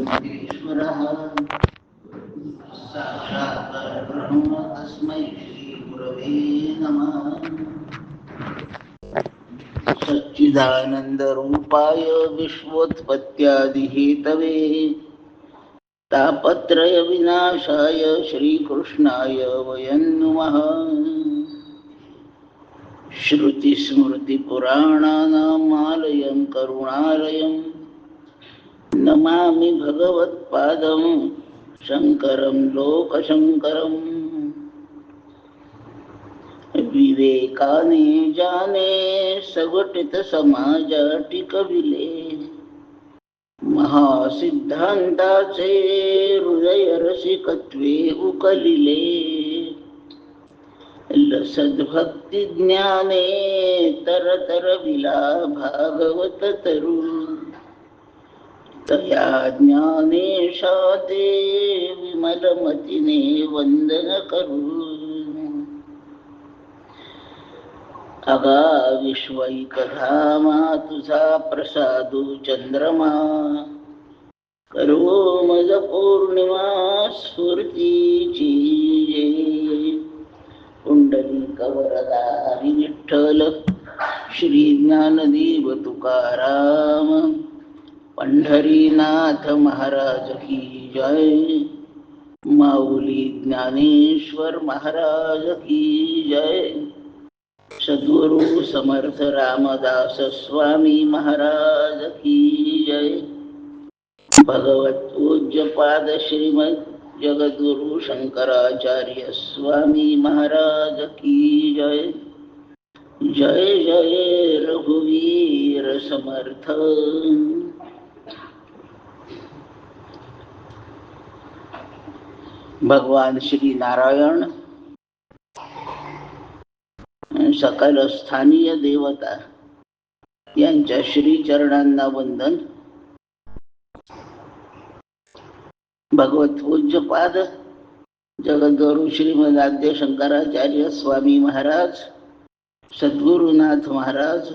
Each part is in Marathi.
ईश्वरः साक्षात् परब्रह्म तस्मै श्री गुरवे नमः। सच्चिदानंद रूपाय विश्वोत्पत्त्यादिहेतवे तापत्रय विनाशाय श्रीकृष्णाय वयं नुमः। श्रुतिस्मृतिपुराणानाम् आलयं करुणालयं नमामि भगवत्पादं शंकरं लोकशंकरम्। विवेकाने जाने सगटित समाजाटिकविले महासिद्धांताचे हृदय रसिकत्वे उकलिले। लसद्भक्ति ज्ञाने तरतर विला भागवत तरु तया ज्ञानेशाते विमलमतिने वंदन करू। अगा विश्वैकधामा तुझा प्रसादू चंद्रमा करो मज पौर्णिमा स्फूर्तीची कुंडलिक वरदा हरी विठ्ठल श्री ज्ञानदेव तुकाराम पंढरीनाथ महाराज की जय। माऊली ज्ञानेश्वर महाराज की जय। सद्गुरु समर्थ रामदास स्वामी महाराज की जय। भगवत पूज्य पाद श्रीमद जगद्गुरु शंकराचार्य स्वामी महाराज की जय। जय जय रघुवीर समर्थ। भगवान श्री नारायण सकल स्थानीय देवता यांच्या श्री चरणांना वंदन। भगवत पूज्यपाद जगद्गुरु श्रीमद आद्य शंकराचार्य स्वामी महाराज, सद्गुरुनाथ महाराज,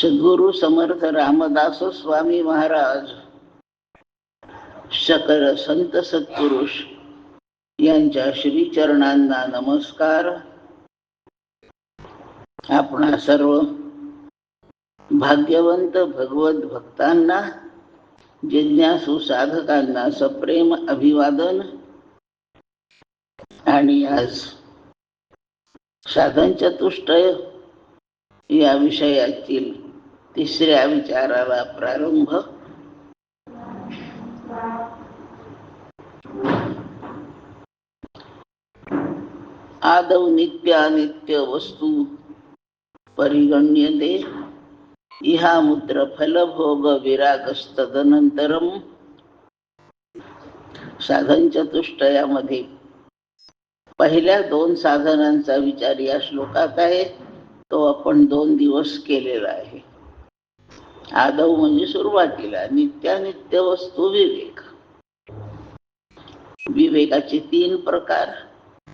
सद्गुरु समर्थ रामदास स्वामी महाराज, सकल संत सत्पुरुष यांच्या श्री चरणांना नमस्कार। आपणा सर्व भाग्यवंत भगवत भक्तांना, जिज्ञासू साधकांना सप्रेम अभिवादन। आणि आज साधन चतुष्टय या विषयातील तिसऱ्या विचाराला प्रारंभ। आदौ नित्यानित्य वस्तू परिगण्यते इहामुत्र फलभोग विरागस्तदनंतरम। साधन चतुष्टयामध्ये पहिल्या दोन साधनांचा विचार या श्लोकात आहे। तो आपण 2 दिवस केलेला आहे। आदौ म्हणजे सुरुवातीला, नित्यानित्य वस्तू विवेक। विवेकाचे 3 प्रकार।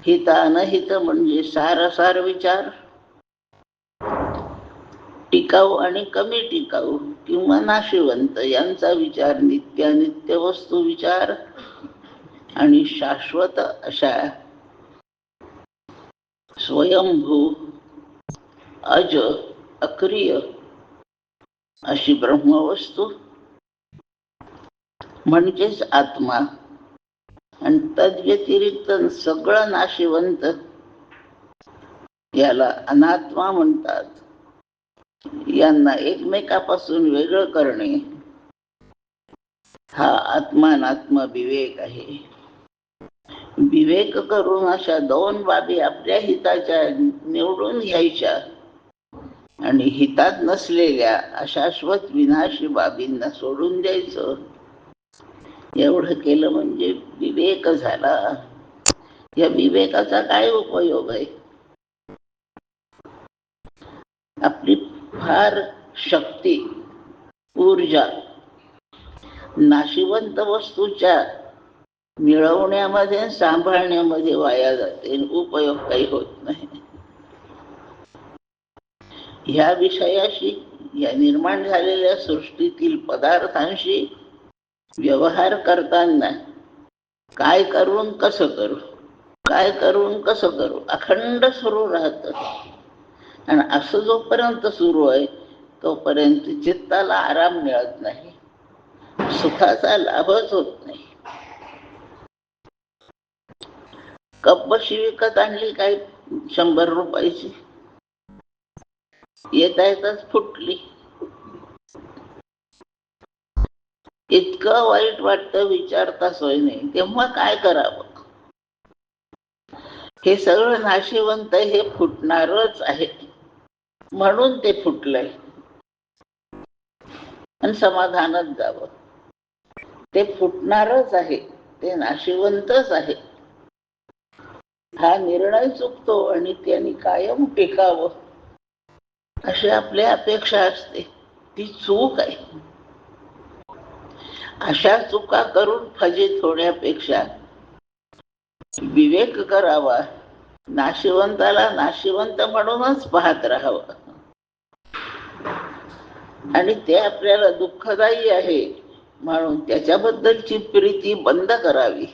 हित अनहित म्हणजे सारसार विचार, टिकाऊ आणि कमी टिकाऊ किंवा नाशिवंत यांचा विचार नित्यानित्य वस्तू विचार, आणि शाश्वत अशा स्वयंभू अज अक्रिय अशी ब्रह्मवस्तू म्हणजेच आत्मा, आणि तद्व्यतिरिक्त सगळं नाशिवंत याला अनात्मा म्हणतात। यांना एकमेकापासून वेगळं करणे हा आत्मानात्म विवेक आहे। विवेक करून अशा 2 बाबी आपल्या हिताच्या निवडून घ्यायच्या आणि हितात नसलेल्या अशाश्वत विनाशी बाबींना सोडून द्यायचं। एवढं केलं म्हणजे विवेक झाला। या विवेकाचा काय उपयोग आहे? आपली फार शक्ती, ऊर्जा नाशिवंत वस्तूच्या मिळवण्यामध्ये, सांभाळण्यामध्ये वाया जाते, उपयोग काही होत नाही। ह्या विषयाशी, या निर्माण झालेल्या सृष्टीतील पदार्थांशी व्यवहार करताना काय करून कसं करू, काय करून कसं करू अखंड सुरू राहतं. आणि असं जोपर्यंत सुरू आहे तोपर्यंत चित्ताला आराम मिळत नाही, सुखाचा लाभच होत नाही. कपबशी विकत आणली काय 100 रुपयाची, येता येताच फुटली. इतकं वाईट वाटतं, विचारता सोय नाही. तेव्हा काय करावं? हे सगळं नाशिवंत हे फुटणारच आहे, म्हणून ते फुटलंय आणि समाधानात जावं. ते फुटणारच आहे, ते नाशिवंतच आहे, हा निर्णय चुकतो आणि त्यांनी कायम टिकावं अशी आपली अपेक्षा असते. ती चूक आहे. अशा चुका करून फजित होण्यापेक्षा विवेक करावा, नाशिवंताला नाशिवंत म्हणूनच पाहत राहावं आणि ते आपल्याला दुःखदायी आहे म्हणून त्याच्याबद्दलची प्रीती बंद करावी.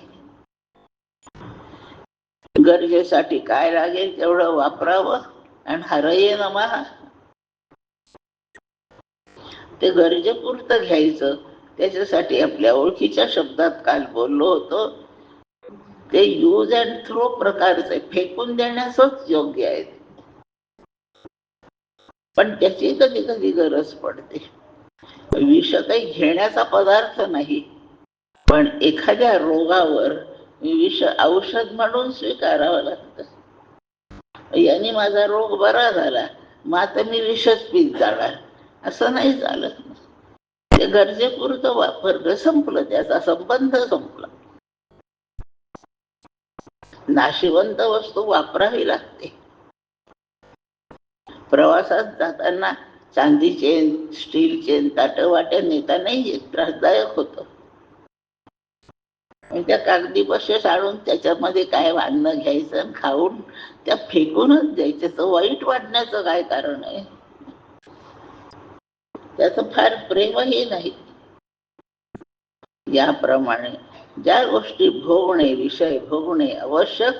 गरजेसाठी काय लागेल तेवढं वापरावं आणि हरये नमः ते गरजेपुरतं घ्यायचं. त्याच्यासाठी आपल्या ओळखीच्या शब्दात काल बोललो होतो, ते यूज अँड थ्रो प्रकारचे फेकून देण्यासच योग्य आहे. पण त्याची कधी कधी गरज पडते. विष काही घेण्याचा पदार्थ नाही, पण एखाद्या रोगावर विष औषध म्हणून स्वीकारावं लागतं. याने माझा रोग बरा झाला, मग आता मी विषच पीत जाणार असं नाही चालत. ते गरजेपुरतं वापरलं, संपलं, त्याचा संबंध संपला. नाशिवंत वस्तू वापरावी लागते. प्रवासात जाताना चांदीचे स्टीलचे ताटं वाट्या नेता नाही, त्रासदायक होतं. त्या कागदी बसेस आणून त्याच्यामध्ये काय अन्न घ्यायचं आणि खाऊन त्या फेकूनच द्यायचं, तर वाईट वाटण्याचं काय कारण आहे? त्याचं फार प्रेमही नाही. याप्रमाणे ज्या गोष्टी भोगणे, विषय भोगणे आवश्यक,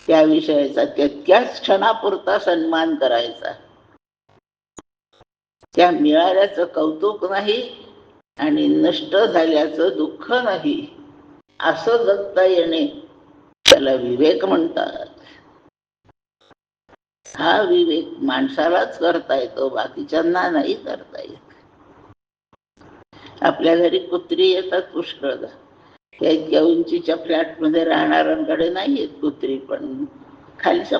त्या विषयाचा तितक्याच क्षणापुरता सन्मान करायचा. त्या मिळाल्याचं कौतुक नाही आणि नष्ट झाल्याचं दुःख नाही, असं जगता येणे त्याला विवेक म्हणतात. हा विवेक माणसालाच करता येतो, बाकीच्यांना नाही करता येत. आपल्या घरी कुत्री येतात पुष्कळदा. त्या इतक्या उंचीच्या फ्लॅटमध्ये राहणाऱ्यांकडे नाही येत कुत्री, पण खालच्या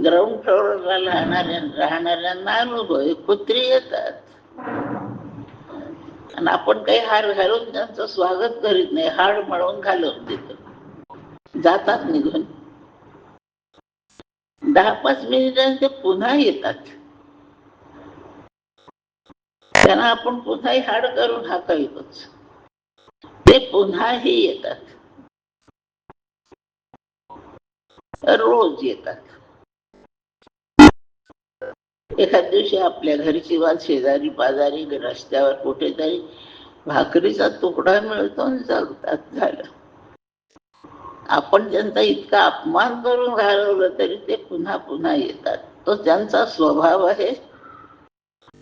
ग्राउंड फ्लोअरला राहणाऱ्यांना अनुभव आहे, कुत्री येतात. आणि आपण काही हार घालून त्यांचं स्वागत करीत नाही, हाड म्हणून घालून देतो, जातात निघून. 10-5 मिनिटांनी ते पुन्हा येतात. त्यांना आपण पुन्हाही हाड करून हाकायतोच, ते पुन्हाही येतात, रोज येतात. एखाद दिवशी आपल्या घरची वाद शेजारी पाजारी रस्त्यावर कुठेतरी भाकरीचा तुकडा मिळतो आणि जगतात. झालं. आपण त्यांचा इतका अपमान करून घालवलं तरी ते पुन्हा पुन्हा येतात. तो त्यांचा स्वभाव आहे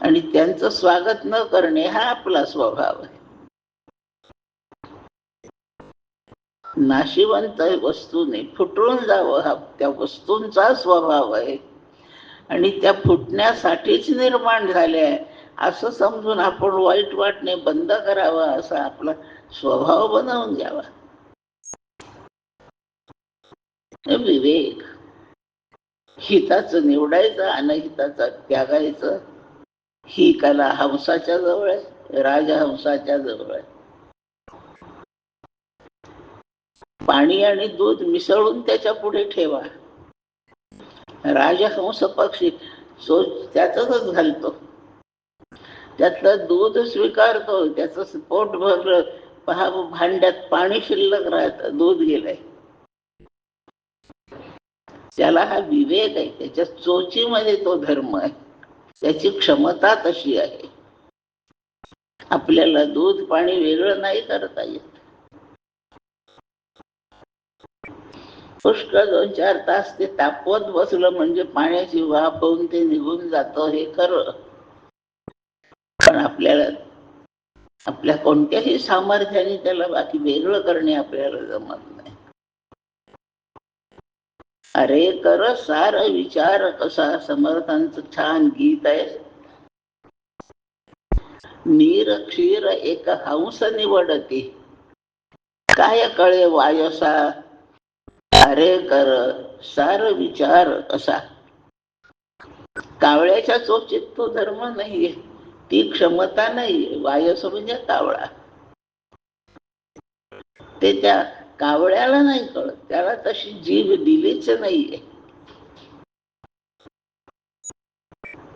आणि त्यांचं स्वागत न करणे हा आपला स्वभाव आहे. नाशिवंत वस्तूने फुटून जावं हा त्या वस्तूंचा स्वभाव आहे आणि त्या फुटण्यासाठीच निर्माण झाल्या असं समजून आपण वाईट वाटणे बंद करावं, असा आपला स्वभाव बनवून घ्यावा. विवेक, हिताचं निवडायचं, अनहिताचं त्यागायचं. ही कला हंसाच्या जवळ आहे, राजहंसाच्या जवळ आहे. पाणी आणि दूध मिसळून त्याच्या पुढे ठेवा. राजहंस पक्षी त्यातच घालतो, त्यातलं दूध स्वीकारतो, त्याचं पोट भरलं, पहा भांड्यात पाणी शिल्लक राहतं, दूध गेलंय. त्याला हा विवेक आहे, त्याच्या चोचीमध्ये तो धर्म आहे, त्याची क्षमता तशी आहे. आपल्याला दूध पाणी वेगळं नाही करता येत. पुष्कळ 2-4 तास ते तापवत बसलं म्हणजे पाण्याची वाफ होऊन ते निघून जातं, हे खरं. पण आपल्याला आपल्या कोणत्याही सामर्थ्याने त्याला बाकी वेगळं करणे आपल्याला जमत नाही. अरे कर सार विचार कसा, समर्थांचं छान गीत आहे. नीर क्षीर एक हंस निवडती, काय कळे वायसा, अरे कर सार विचार कसा. कावळ्याच्या चोचीत तो धर्म नाहीये, ती क्षमता नाहीये. वायस म्हणजे कावळा. ते त्या कावळ्याला नाही कळत, त्याला तशी जीभ दिलीच नाहीये.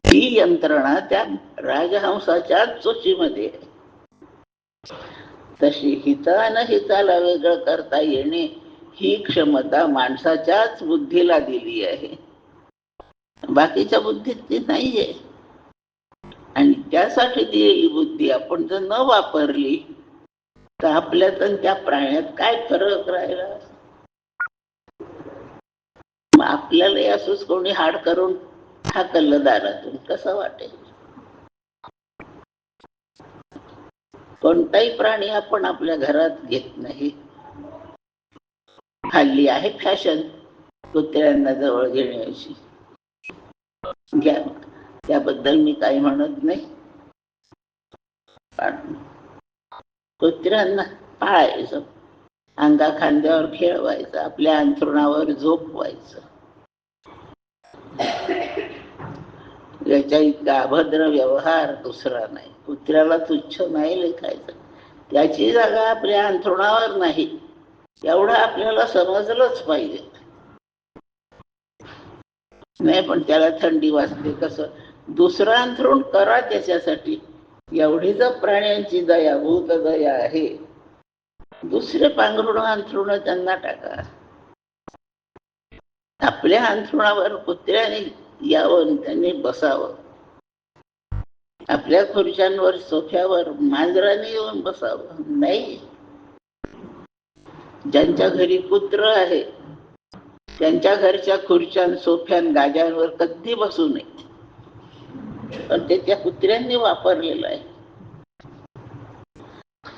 ती यंत्रणा त्या राजहंसाच्या चोचीमध्ये. तशी हितानं हिताला वेगळं करता येणे ही क्षमता माणसाच्याच बुद्धीला दिली आहे, बाकीच्या बुद्धीत ती नाहीये. आणि त्यासाठी दिलेली बुद्धी आपण जर न वापरली तर आपल्यात आणि त्या प्राण्यात काय फरक राहिला. मग आपल्यालाही असंच कोणी हाड करून हाकललं दारातून कसं वाटेल. कोणताही प्राणी आपण आपल्या घरात घेत नाही. हल्ली आहे फॅशन कुत्र्यांना जवळ घेण्याची, घ्या, त्याबद्दल मी काही म्हणत नाही. पण कुत्र्यांना पाळायचं, अंगा खांद्यावर खेळवायचं, आपल्या अंथरुणावर झोपवायचं. याच्या इतका अभद्र व्यवहार दुसरा नाही. कुत्र्याला तुच्छ नाही लेखायचं, त्याची जागा आपल्या अंथरुणावर नाही, एवढं आपल्याला समजलंच पाहिजे. नाही पण त्याला थंडी वाजते कसं, दुसरं अंथरुण करा त्याच्यासाठी. एवढी जर प्राण्यांची दया, भूत दया आहे, दुसरे पांघरुण अंथरुण त्यांना टाका. आपल्या अंथरुणावर कुत्र्याने यावं, त्यांनी बसावं. आपल्या खुर्च्यांवर, सोफ्यावर मांजराने येऊन बसावं नाही. ज्यांच्या घरी कुत्र आहे त्यांच्या घरच्या खुर्च्यान, सोफ्यान, गाद्यांवर कधी बसू नये, पण ते त्या कुत्र्यांनी वापरलेलं आहे.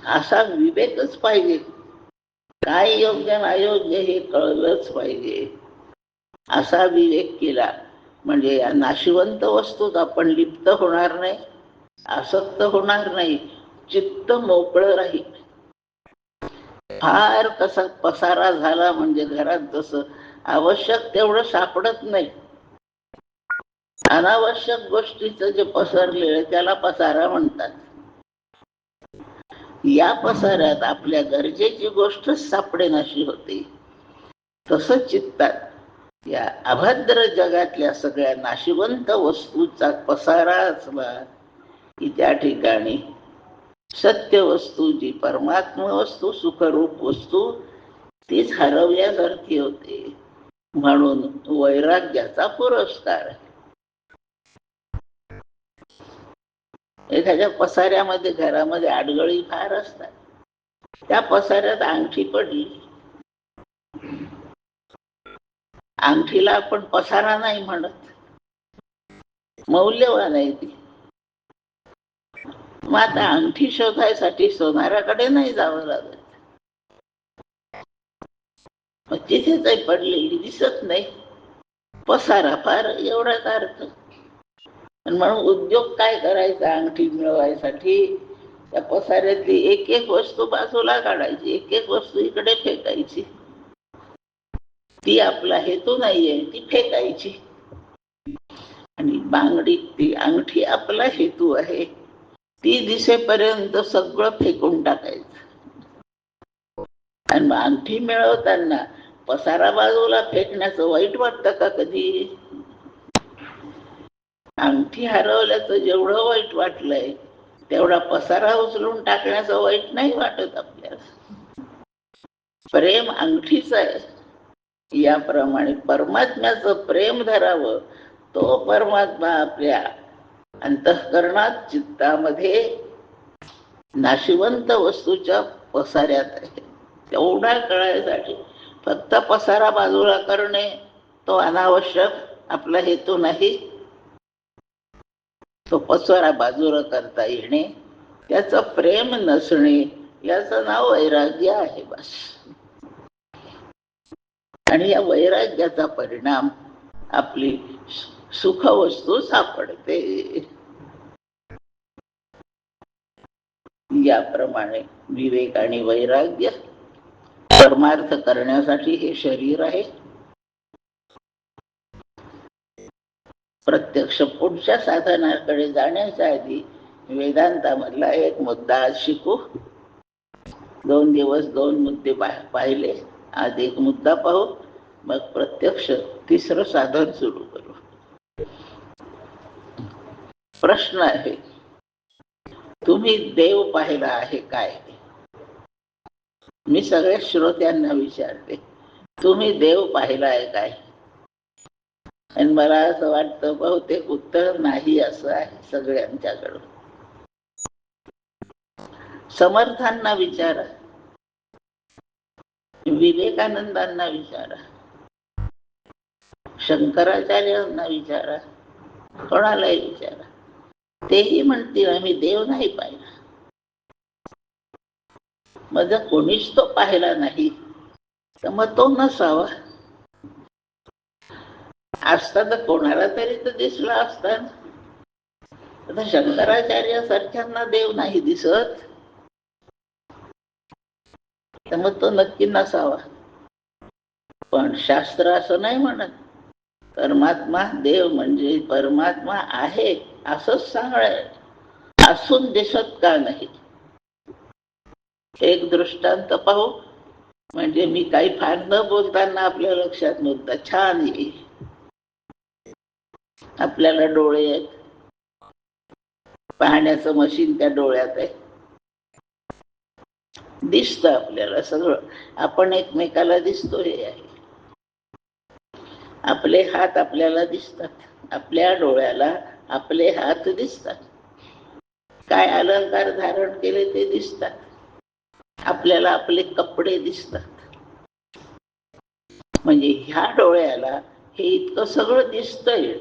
असा विवेकच पाहिजे. काय योग्य अयोग्य हे कळलंच पाहिजे. असा विवेक केला म्हणजे या नाशिवंत वस्तूत आपण लिप्त होणार नाही, आसक्त होणार नाही, चित्त मोकळं राहील. फार कसा पसारा झाला म्हणजे घरात जसं आवश्यक तेवढं सापडत नाही, अनावश्यक गोष्टीचं जे पसरलेलं त्याला पसारा म्हणतात. या पसाऱ्यात आपल्या गरजेची गोष्ट सापडेनाशी होते. तसंच चित्तात या अभद्र जगातल्या सगळ्या नाशिवंत वस्तूचा पसारा असला की त्या ठिकाणी सत्य वस्तू, जी परमात्मा वस्तू, सुखरूप वस्तू, तीच हरवल्यासारखी होते. म्हणून वैराग्याचा पुरस्कार. एखाद्या पसाऱ्यामध्ये, घरामध्ये आडगळी फार असतात, त्या पसाऱ्यात अंगठी पडली, अंगठीला आपण पसारा नाही म्हणत, मौल्यवान आहे ती. मग आता अंगठी शोधायसाठी सोनाराकडे नाही जावं लागत, मग तिथेच पडलेली दिसत नाही, पसारा फार, एवढाच अर्थ. म्हणून उद्योग काय करायचा अंगठी मिळवायसाठी, त्या पसाऱ्यातली एक एक वस्तू बाजूला काढायची, एक एक वस्तू इकडे फेकायची. ती आपला हेतू नाहीये, ती फेकायची. आणि बांगडी, ती अंगठी आपला हेतू आहे, ती दिसेपर्यंत सगळं फेकून टाकायचं. आणि अंगठी मिळवताना पसारा बाजूला फेकण्याचं वाईट वाटतं का कधी? अंगठी हरवल्याचं जेवढं वाईट वाटलंय तेवढा पसारा उचलून टाकण्याचं वाईट नाही वाटत आपल्याला. प्रेम अंगठीच आहे. याप्रमाणे परमात्म्याचं प्रेम धरावं, तो परमात्मा आपल्या अंतःकरणात, चित्तामध्ये नाशिवंत वस्तूच्या पसाऱ्यात आहे. तेवढा कळायसाठी फक्त पसारा बाजूला करणे तो अनावश्यक आपला हेतू नाही. तो पसारा बाजूला करता येणे, त्याचं प्रेम नसणे, याचं नाव वैराग्य आहे बस. आणि या वैराग्याचा परिणाम आपली सुखवस्तू सापडते. याप्रमाणे विवेक आणि वैराग्य परमार्थ करण्यासाठी हे शरीर आहे. प्रत्यक्ष पुढच्या साधनाकडे जाण्याच्या आधी वेदांतामधला एक मुद्दा आज शिकू. 2 दिवस 2 मुद्दे पाहिले. आज एक मुद्दा पाहू, मग प्रत्यक्ष तिसरं साधन सुरू करू. प्रश्न आहे, तुम्ही देव पाहिला आहे काय? मी सगळ्या श्रोत्यांना विचारते, तुम्ही देव पाहिला आहे काय? आणि मला असं वाटतं बहुतेक उत्तर नाही असं आहे सगळ्यांच्याकडून. समर्थांना विचारा, विवेकानंदांना विचारा, शंकराचार्यांना विचारा, कोणालाही विचारा, तेही म्हणतील आम्ही देव नाही पाहिला. मग जर कोणीच तो पाहिला नाही तर मग तो नसावा. असता तर कोणाला तरी तर दिसला असता. आता शंकराचार्यासारख्यांना देव नाही दिसत तर मग तो नक्की नसावा. पण शास्त्र असं नाही म्हणत. परमात्मा, देव म्हणजे परमात्मा आहे असंच सांगणार, असून दिसत का नाही. एक दृष्टांत पाहू, म्हणजे मी काही फार न बोलताना आपल्या लक्षात मुद्दा छान येईल. आपल्याला डोळे आहेत, पाहण्याचं मशीन त्या डोळ्यात आहे, दिसतं आपल्याला सगळं. आपण एकमेकाला दिसतो हे आहे. आपले हात आपल्याला दिसतात, आपल्या डोळ्याला आपले हात दिसतात. काय अलंकार धारण केले ते दिसतात. आपल्याला आपले कपडे दिसतात. म्हणजे ह्या डोळ्याला हे इतकं सगळं दिसतंय,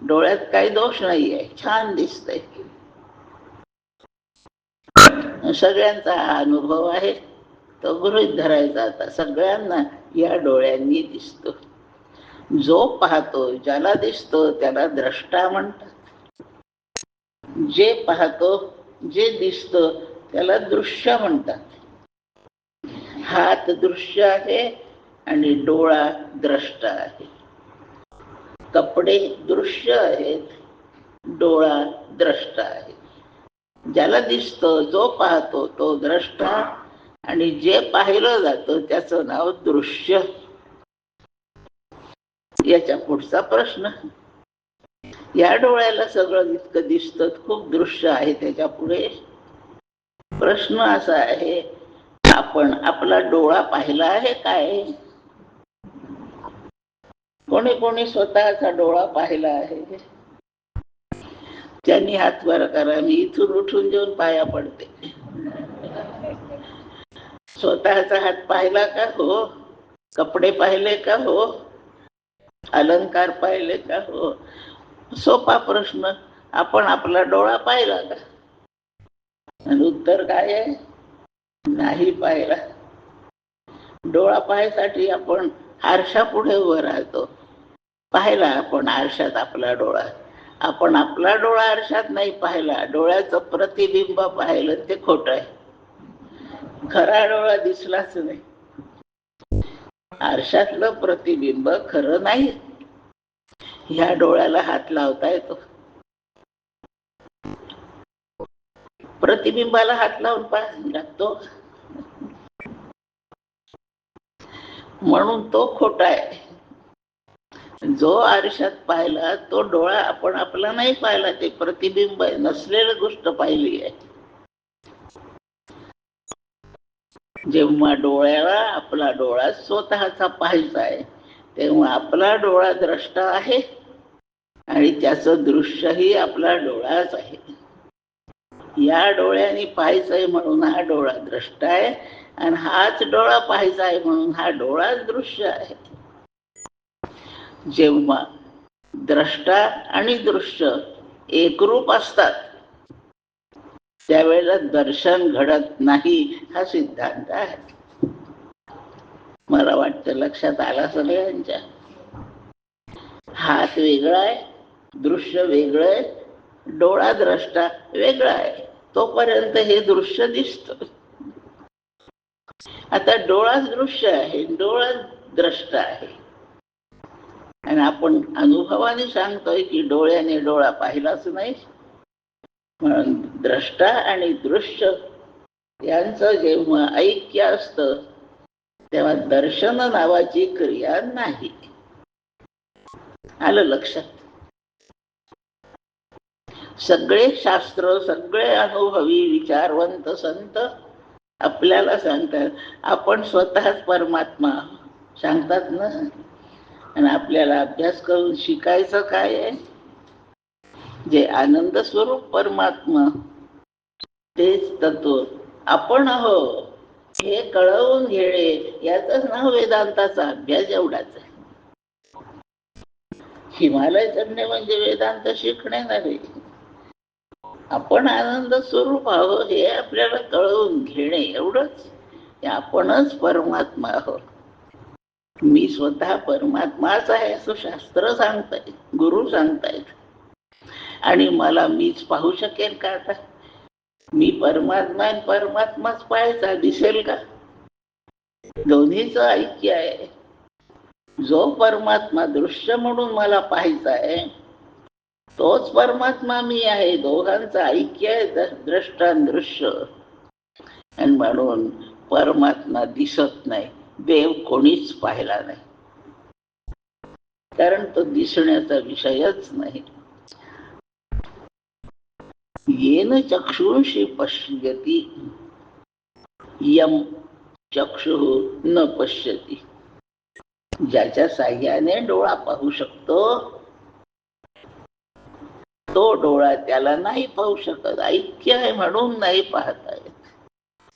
डोळ्यात काही दोष नाही आहे, छान दिसतंय. सगळ्यांचा हा अनुभव आहे, तो गृहीत धरायचा. आता सगळ्यांना या डोळ्यांनी दिसतो. जो पाहतो, ज्याला दिसतो त्याला द्रष्टा म्हणतात. जे पाहतो, जे दिसतं त्याला दृश्य म्हणतात. हात दृश्य आहे आणि डोळा द्रष्टा आहे. कपडे दृश्य आहेत, डोळा द्रष्टा आहे. ज्याला दिसतं, जो पाहतो तो द्रष्टा, आणि जे पाहिलं जातं त्याचं नाव दृश्य. याच्या पुढचा प्रश्न, या डोळ्याला सगळं इतकं दिसतं, खूप दृश्य आहे, त्याच्या पुढे प्रश्न असा आहे, आपण आपला डोळा पाहिला आहे काय? कोणी कोणी स्वतःचा डोळा पाहिला आहे? त्यांनी हात वर करा, मी इथून उठून जाऊन पाया पडते. स्वतःचा हात पाहिला का? हो. कपडे पाहिले का? हो. अलंकार पाहिले का? हो. सोपा प्रश्न, आपण आपला डोळा पाहिला का? आणि उत्तर काय आहे? नाही पाहिला. डोळा पाहायसाठी आपण आरशापुढे उभं राहतो. पाहिला आपण आरशात आपला डोळा. आपण आपला डोळा आरशात नाही पाहिला, डोळ्याचं प्रतिबिंब पाहिलं, ते खोटं आहे. खरा डोळा दिसलाच नाही. आरशातलं प्रतिबिंब खरं नाही. ह्या डोळ्याला हात लावता येतो? प्रतिबिंबाला हात लावून पाहायला लागतो. म्हणून तो खोटा आहे. जो आरशात पाहिला तो डोळा आपण आपला नाही पाहिला, ते प्रतिबिंब नसलेली गोष्ट पाहिली आहे. जेव्हा डोळ्याला आपला डोळा स्वतःचा पाहायचा आहे तेव्हा आपला डोळा द्रष्टा आहे आणि त्याचं दृश्यही आपला डोळाच आहे. या डोळ्याने पाहायचंय म्हणून हा डोळा द्रष्टा आहे, आणि हाच डोळा पाहायचा आहे म्हणून हा डोळाच दृश्य आहे. जेव्हा द्रष्टा आणि दृश्य एकरूप असतात त्यावेळेला दर्शन घडत नाही, हा सिद्धांत आहे. मला वाटतं लक्षात आला सगळ्यांच्या. हात वेगळा आहे, दृश्य वेगळं आहे, डोळा द्रष्टा वेगळा आहे. तोपर्यंत हे दृश्य दिसत. आता डोळाच दृश्य आहे, डोळा द्रष्टा आहे, आणि आपण अनुभवाने सांगतोय की डोळ्याने डोळा पाहिलाच नाही. म्हणून द्रष्टा आणि दृश्य यांचं जेव्हा ऐक्य असतं तेव्हा दर्शन नावाची क्रिया नाही. आलं लक्षात? सगळे शास्त्र, सगळे अनुभवी विचारवंत संत आपल्याला सांगतात आपण स्वतःच परमात्मा सांगतात ना. आणि आपल्याला अभ्यास करून शिकायचं काय आहे? जे आनंद स्वरूप परमात्मा तेच तत्व आपण आहो हे कळवून घेणे, याच नाव वेदांताचा अभ्यास एवढाच आहे. हिमालय चढणे म्हणजे वेदांत शिकणे नव्हे. आपण आनंद स्वरूप आहोत हे आपल्याला कळवून घेणे एवढंच. आपणच परमात्मा आहोत. मी स्वतः परमात्माच आहे असं शास्त्र सांगतायत, गुरु सांगतायत. आणि मला मीच पाहू शकेल का? आता मी परमात्मा आणि परमात्माच पाहायचा दिसेल का? दोन्हीच ऐक्य आहे. जो परमात्मा दृश्य म्हणून मला पाहायचा आहे तोच परमात्मा मी आहे. दोघांचं ऐक्य आहे, द्रष्टा दृश्य. आणि म्हणून परमात्मा दिसत नाही, देव कोणीच पाहिला नाही, कारण तो दिसण्याचा विषयच नाही. येन चक्षुंषी पश्यति यम चक्षुः न पश्यति. ज्याच्या साह्याने डोळा पाहू शकतो तो डोळा त्याला नाही पाहू शकत. ऐक्य आहे म्हणून नाही पाहता येत.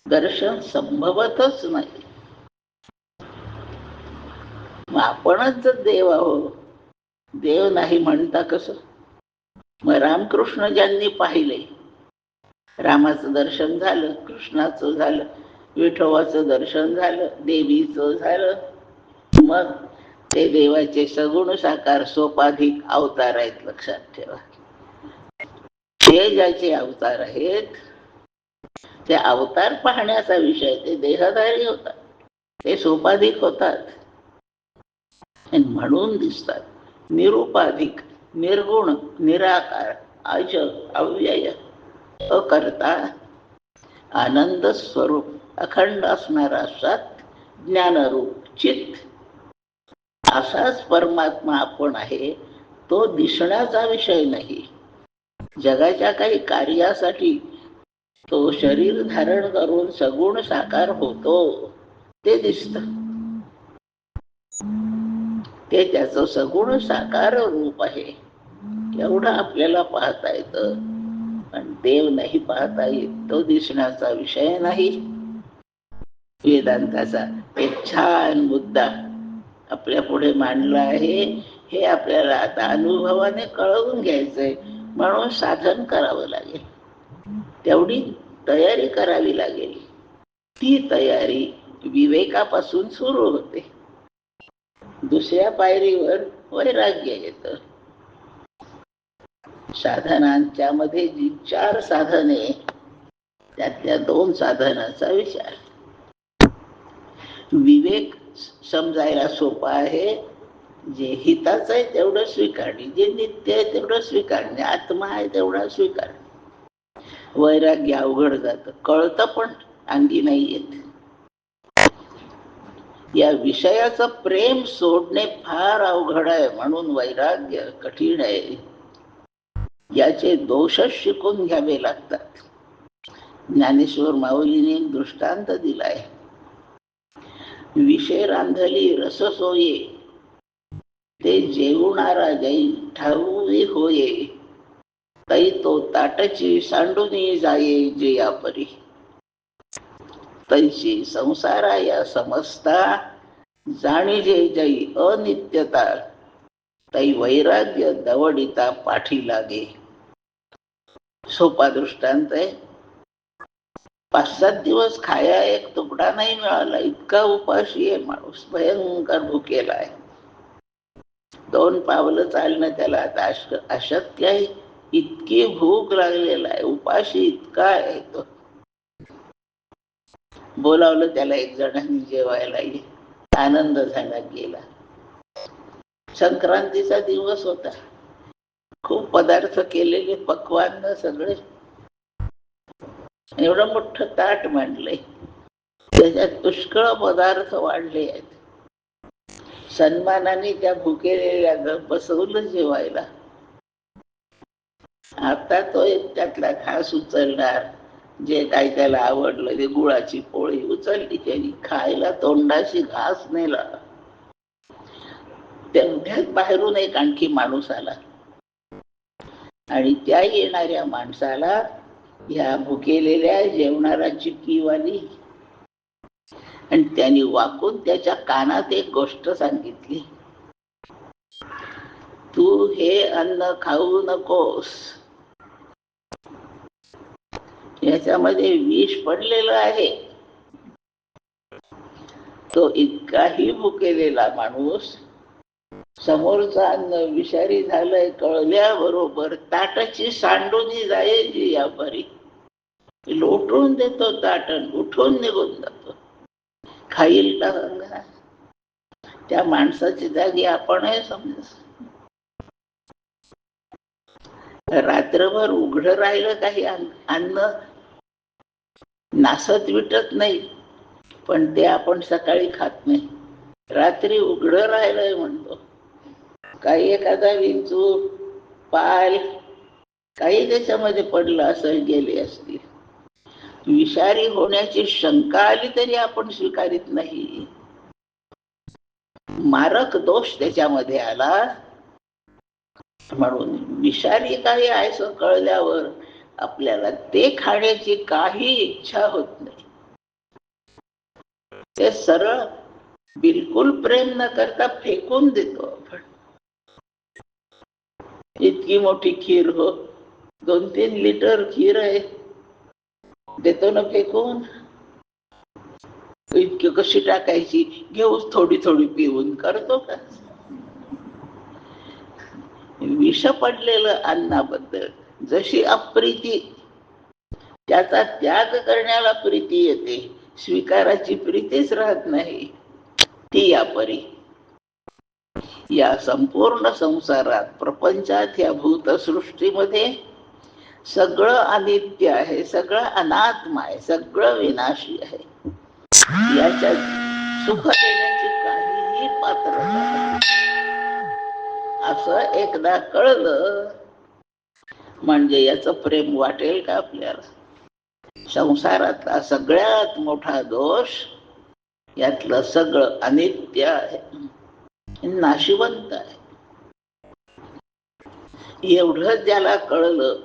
दर्शन संभवतच नाही. मग आपणच जर देव आहोत, देव नाही म्हणता कसं? मग रामकृष्ण ज्यांनी पाहिले, रामाचं दर्शन झालं, कृष्णाचं झालं, विठोबाचं दर्शन झालं, देवीचं झालं, मग ते देवाचे सगुण साकार सोपाधिक अवतार आहेत. लक्षात ठेवा, ते ज्याचे अवतार आहेत ते अवतार पाहण्याचा विषय. ते देहधारी होतात, ते सोपाधिक होतात आणि म्हणून दिसतात. निरुपाधिक, निर्गुण, निराकार, अज, अव्यय, अकर्ता, आनंद स्वरूप, अखंड असणारा सत, ज्ञानरूप चित्त, असाच परमात्मा आपण आहे. तो दिसण्याचा विषय नाही. जगाच्या काही कार्यासाठी तो शरीर धारण करून सगुण साकार होतो, ते दिसत. ते त्याचं सगुण साकार रूप आहे, एवढं आपल्याला पाहता येतं. पण देव नाही पाहता येत, तो दिसण्याचा विषय नाही. वेदांताचा एक छान मुद्दा आपल्या पुढे मांडला आहे. हे आपल्याला आता अनुभवाने कळवून घ्यायचंय, म्हणून साधन करावं लागेल, तेवढी तयारी करावी लागेल. ती तयारी विवेकापासून सुरू होते. दुसऱ्या पायरीवर वैराग्य येतं. साधनांच्या मध्ये जी 4 साधने, त्यातल्या 2 साधनाचा विचार. विवेक समजायला सोपा आहे. जे हिताचं आहे तेवढं स्वीकारणे, जे नित्य आहे तेवढं स्वीकारणे, आत्मा आहे तेवढा स्वीकारणे. वैराग्य अवघड जातं, कळतं पण अंगी नाही येत. या विषयाचं प्रेम सोडणे फार अवघड आहे, म्हणून वैराग्य कठीण आहे. याचे दोषच शिकून घ्यावे लागतात. ज्ञानेश्वर माऊलीने एक दृष्टांत दिलाय. विषय रांधली रस सोये, ते जेवणारा जै ठाऊई होये. तै तो ताटची सांडूनी जाये जे या परी. तैची संसारा या समजता जाणीजे जै अनित्यता. तै वैराग्य दवडिता पाठी लागे. सोपा दृष्टांत आहे. 5-7 दिवस खाया एक तुकडा नाही मिळाला, इतका उपाशी आहे माणूस, भयंकर भुकेला आहे. 2 पावलं चालणं त्याला आता अशक्य आहे, इतकी भूक लागलेला आहे, उपाशी इतका आहे तो. बोलावलं त्याला एक जणांनी जेवायला, ये. आनंद झाला, गेला. संक्रांतीचा दिवस होता. खूप पदार्थ केलेले, पक्वान्न सगळे. एवढं मोठं ताट मांडलंय, त्याच्यात पुष्कळ पदार्थ वाढले आहेत. सन्मानाने त्या भुकेलेल्या बसवलं जेवायला. आता तो एक त्यातला घास उचलणार, जे काही त्याला आवडलं ते गुळाची पोळी उचलली, त्यांनी खायला तोंडाशी घास नेला. तेवढ्यात बाहेरून एक आणखी माणूस आला आणि त्या येणाऱ्या माणसाला ह्या भुकेलेल्या जेवणाराची कीव आली आणि त्यांनी वाकून त्याच्या कानात एक गोष्ट सांगितली. तू हे अन्न खाऊ नकोस, याच्यामध्ये विष पडलेलं आहे. तो इतकाही भुकेलेला माणूस समोरचा अन्न विषारी झालंय कळल्याबरोबर ताटाची सांडूनी जायची या परी लोटून देतो ताट, उठून निघून जातो. खाईल का सांगा? त्या माणसाची जागी आपणही समजा. रात्रभर उघडं राहिलं काही अन्न नासत विटत नाही, पण ते आपण सकाळी खात नाही. रात्री उघडं राहिलंय म्हणतो. काही एखादा विंचू, पाल काही त्याच्यामध्ये पडलं असेल, गेले असतील. विषारी होण्याची शंका आली तरी आपण स्वीकारित नाही. मारक दोष त्याच्यामध्ये आला म्हणून विषारी काही आहे असं कळल्यावर आपल्याला ते खाण्याची काही इच्छा होत नाही. ते सरळ बिलकुल प्रेम न करता फेकून देतो आपण. इतकी मोठी खीर हो, 2-3 लिटर खीर आहे, देतो ना फेकून. इतकी कशी टाकायची, घेऊ थोडी थोडी पिऊन, करतो का? विष पडलेलं अन्नाबद्दल जशी अप्रीती, त्याचा त्याग करण्याला प्रीती येते, स्वीकाराची प्रीतीच राहत नाही, ती या परी. या संपूर्ण संसारात, प्रपंचात, या भूतसृष्टीमध्ये सगळं अनित्य आहे, सगळं अनात्म आहे, सगळं विनाशी आहे. याच्यात सुख देण्याची काहीही पात्रता नाही. असं एकदा कळलं म्हणजे याचं प्रेम वाटेल का आपल्याला? संसारातला सगळ्यात मोठा दोष, यातलं सगळं अनित्य आहे, नाशिवंत आहे. एवढं ज्याला कळलं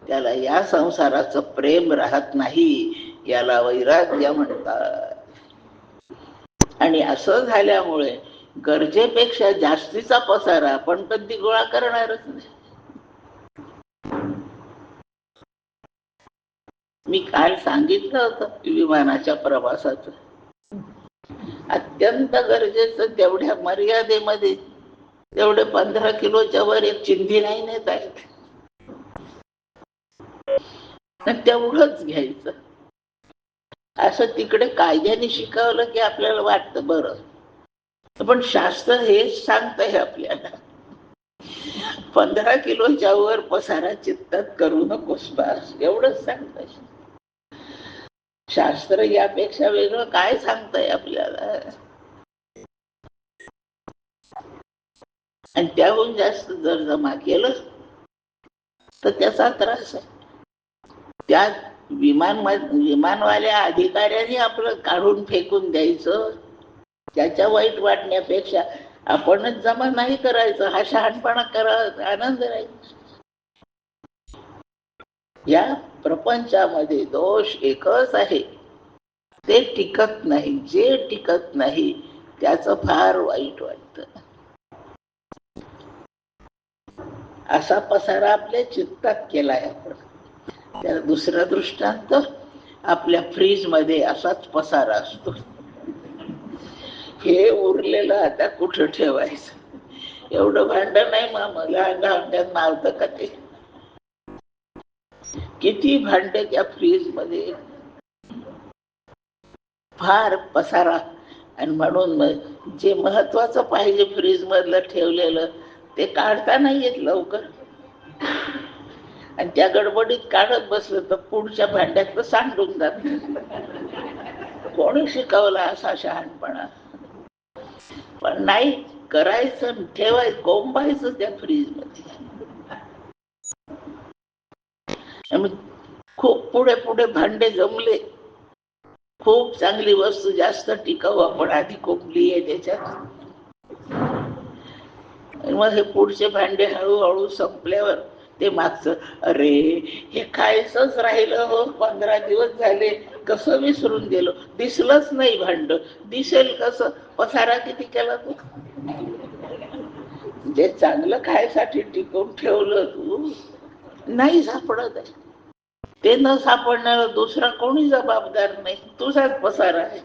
त्याला या संसाराचं प्रेम राहत नाही, याला वैराग्य म्हणतात. आणि असं झाल्यामुळे गरजेपेक्षा जास्तीचा पसारा आपण कधी गोळा करणारच नाही. मी काल सांगितलं होतं विमानाच्या प्रवासाचं. अत्यंत गरजेचं तेवढ्या मर्यादेमध्ये तेवढे 15 किलोच्या वर एक चिंधी नाही नेत आहेत, तेवढंच घ्यायचं. असं तिकडे कायद्याने शिकवलं की आपल्याला वाटतं बरं, पण शास्त्र हेच सांगतंय आपल्याला, 15 किलोच्या वर पसारा चित्तात करू नकोस, बस एवढंच सांगतंय शास्त्र. यापेक्षा वेगळं काय सांगतंय आपल्याला? आणि त्याहून जास्त जर जमा केलं तर त्याचा त्रास आहे. त्या विमानवाल्या अधिकाऱ्यांनी आपलं काढून फेकून द्यायचं, त्याच्या वाईट वाटण्यापेक्षा आपणच जमा नाही करायचं, हा शहाणपणा करा, आनंद राहील. या प्रपंचामध्ये दोष एकच आहे, ते टिकत नाही. जे टिकत नाही त्याचं फार वाईट वाटतं. असा पसारा आपल्या चित्तात केलाय आपण. त्याला दुसरा दृष्टांत, आपल्या फ्रीज मध्ये असाच पसारा असतो. हे उरलेलं आता कुठं ठेवायचं? एवढं भांड नाही मला भांड्यात मावतं का ते? किती भांडे त्या फ्रीज मध्ये, फार पसारा. आणि म्हणून मग जे महत्वाचं पाहिजे फ्रीज मधलं ठेवलेलं ते काढता नाही येत लवकर. आणि त्या गडबडीत काढत बसलं तर पुढच्या भांड्यात सांडून जात. कोणी शिकवला असा शहाणपणा? पण नाही, करायचं, ठेवायचं, कोंबायचं त्या फ्रीज मध्ये. खूप पुढे पुढे भांडे जमले, खूप चांगली वस्तू जास्त टिकाऊ आपण आधी कोंबली आहे त्याच्यात. मग हे पुढचे भांडे हळूहळू संपल्यावर ते मागचं, अरे हे खायचंच राहिलं हो, 15 दिवस झाले, कसं विसरून गेलो, दिसलंच नाही भांड. दिसेल कसं? पसारा किती केला तू. जे चांगलं खायसाठी टिकवून ठेवलं तू, नाही सापडत आहे. ते न सापडण्याला दुसरा कोणी जबाबदार नाही, तुझाच पसारा आहे.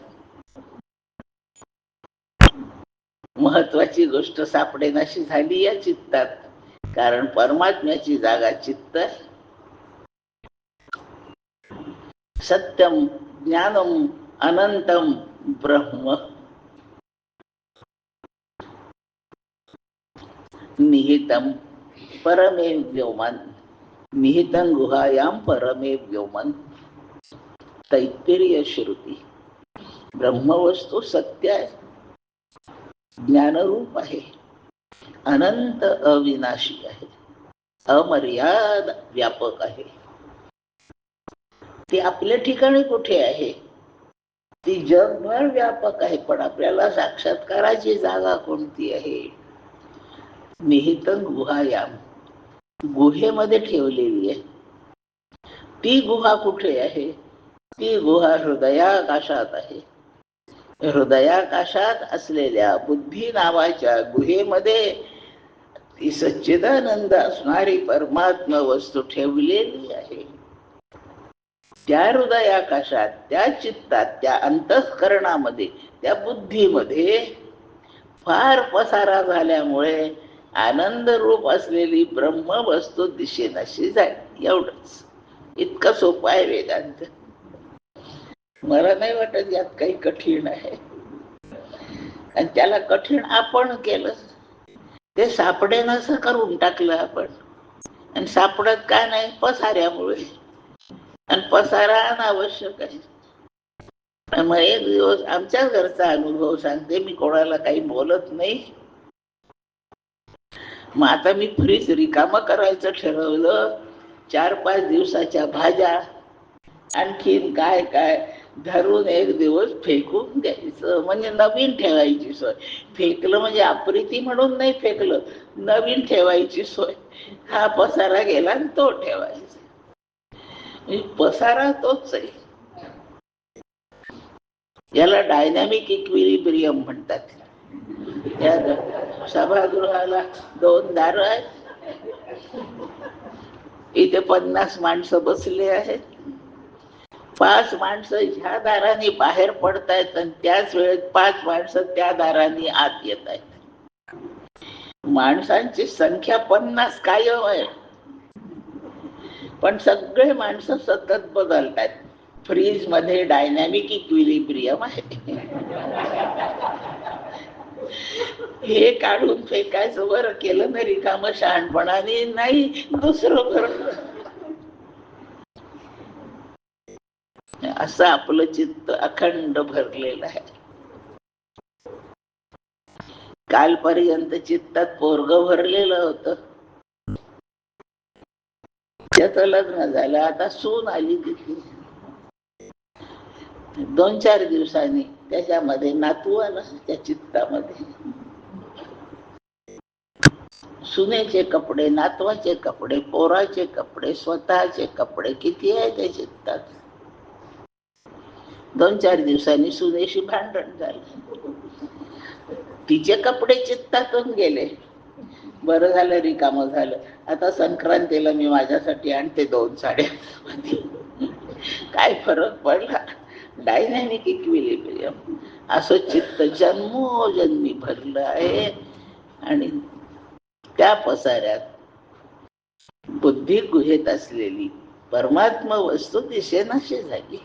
महत्वाची गोष्ट सापडेनाशी झाली या चित्तात, कारण परमात्म्याची जागा चित्त आहे. सत्यम ज्ञानम अनंतम ब्रह्म निहितम परमे व्योमन. निहितं गुहायाम परमे व्योमन. तैत्तिरीय श्रुती. ब्रह्मवस्तू सत्य आहे, ज्ञानरूप आहे, अनंत अविनाशी आहे, अमर्याद व्यापक आहे. ती आपल्या ठिकाणी कुठे आहे? ती जगभर व्यापक आहे, पण आपल्याला साक्षात्काराची जागा कोणती आहे? निहितं गुहायाम, गुहेमध्ये ठेवलेली आहे. ती गुहा कुठे आहे? ती गुहा हृदयाकाशात आहे. हृदयाकाशात असलेल्या बुद्धी नावाच्या गुहेमध्ये ती सच्चिदानंद असणारी परमात्मा वस्तू ठेवलेली आहे. त्या हृदयाकाशात, त्या चित्तात, त्या अंतःकरणामध्ये, त्या बुद्धीमध्ये फार पसारा झाल्यामुळे आनंद रूप असलेली ब्रह्म वस्तू दिशेनाशी जाईल. एवढंच. इतकं सोपं आहे वेदांत. मला नाही वाटत यात काही कठीण आहे. आणि त्याला कठीण आपण केलं. ते सापडेनासं करून टाकलं आपण. आणि सापडत का नाही? पसाऱ्यामुळे. आणि पसारा अनावश्यक आहे. मग एक दिवस आमच्याच घरचा अनुभव सांगते, मी कोणाला काही बोलत नाही. मग आता मी फ्रीज रिकामं करायचं ठरवलं. 4-5 दिवसाच्या भाज्या, आणखीन काय काय धरून एक दिवस फेकून द्यायचं, म्हणजे नवीन ठेवायची सोय. फेकलं म्हणजे अप्रिती म्हणून नाही फेकलं, नवीन ठेवायची सोय. हा पसारा गेला आणि तो ठेवायचा. पसारा तोच आहे. याला डायनॅमिक इक्विलिब्रियम म्हणतात. या सभागृहाला 2 दारं आहेत. इथे 50 माणसं बसले आहेत. 5 माणसं ह्या दाराने बाहेर पडतायत आणि त्याच वेळेत 5 माणसं त्या दाराने आत येत आहेत. माणसांची संख्या 50 कायम आहे, पण सगळे माणसं सतत बदलतात. फ्रीज मध्ये डायनॅमिक इक्विलिब्रियम आहे. हे काढून फेकायचं, बरं केलं ना रिकामं शहाणपणाने, नाही दुसरं बरं. असं आपलं चित्त अखंड भरलेलं आहे. कालपर्यंत चित्तात पोरग भरलेलं होतं, त्याचं लग्न झालं, आता सून आली तिथे. 2-4 दिवसांनी त्याच्यामध्ये नातू आला, त्या चित्तामध्ये. सुनेचे कपडे, नातवाचे कपडे, पोराचे कपडे, स्वतःचे कपडे किती आहे त्या चित्तात. 2-4 दिवसांनी सुनेशी भांडण झालं, तिचे कपडे चित्तातून गेले. बरं झालं, रिकामं झालं. आता संक्रांतीला मी माझ्यासाठी आणते 2 साड्या. काय फरक पडला, डायनॅमिक इक्विलिब्रियम. असं चित्त जन्मोजन्मी भरलं आहे. आणि त्या पसाऱ्यात बुद्धी गुहेत असलेली परमात्मा वस्तू दिसेनाशी झाली.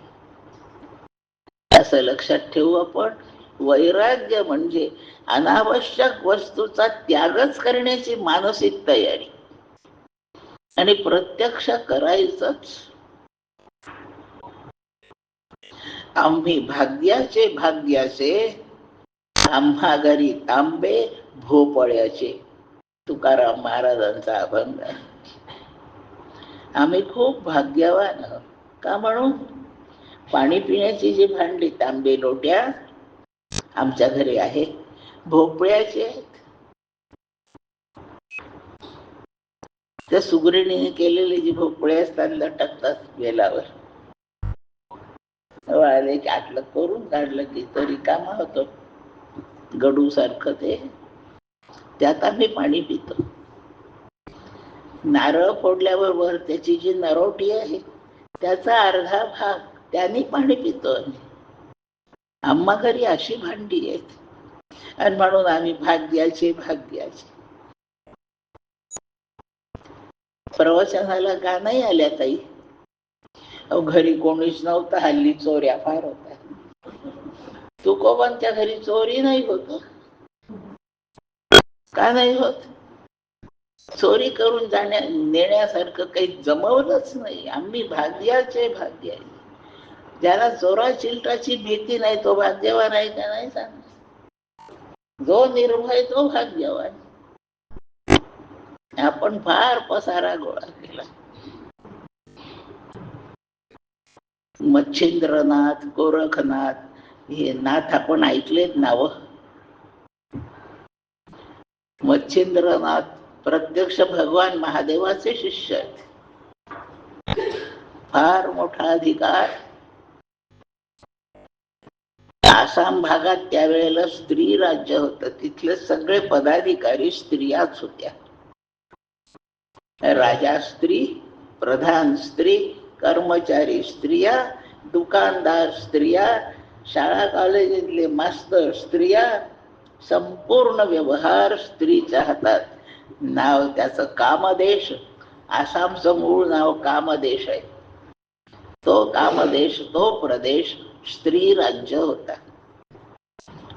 असं लक्षात ठेवू आपण. वैराग्य म्हणजे अनावश्यक वस्तूचा त्यागच करण्याची मानसिक तयारी, आणि प्रत्यक्ष करायचंच. आम्ही भाग्याचे आम्हा घरी तांबे भोपळ्याचे, तुकाराम महाराजांचा अभंग आहे. आम्ही खूप भाग्यवान आहोत. का म्हणून? पाणी पिण्याची जी भांडी तांबे लोट्या आमच्या घरी आहे, भोपळ्याचे आहेत. त्या सुगरणीने केलेले जी भोपळे असतात लटकतात वेलावर, वाळले की आटलं करून काढलं की तरी कामा होतो. गडू सारखं ते, त्यात आम्ही पाणी पितो. नारळ फोडल्याबरोबर त्याची जी नरोटी आहे त्याचा अर्धा भाग त्याने पाणी पितो. आम्हा घरी अशी भांडी आहेत, आणि म्हणून आम्ही भाग्याचे. प्रवचनाला गाणंही आल्या ताई. घरी कोणीच नव्हतं, हल्ली चोऱ्या फार होत्या. तुकोबांच्या घरी चोरी नाही होत. का नाही होत? चोरी करून नेण्यासारखं काही जमवलंच नाही. आम्ही भाग्याचे. ज्याला चोरा चिलटाची भीती नाही तो भाग्यवान आहे का नाही सांग. जो निर्भय तो भाग्यवान. आपण फार पसारा गोळा केला. मच्छिंद्रनाथ, गोरखनाथ, हे नाथ आपण ऐकलेत नाव. मच्छिंद्रनाथ प्रत्यक्ष भगवान महादेवाचे शिष्य आहेत. फार मोठा अधिकार. आसाम भागात त्यावेळेला स्त्री राज्य होतं. तिथले सगळे पदाधिकारी स्त्रियाच होत्या. राजा स्त्री, प्रधान स्त्री, कर्मचारी स्त्रिया, दुकानदार स्त्रिया, शाळा कॉलेजातले मास्तर स्त्रिया, संपूर्ण व्यवहार स्त्रीच्या हातात. नाव त्याचं कामदेश. आसामचं मूळ नाव कामदेश आहे. तो कामदेश, तो प्रदेश स्त्री राज्य होता.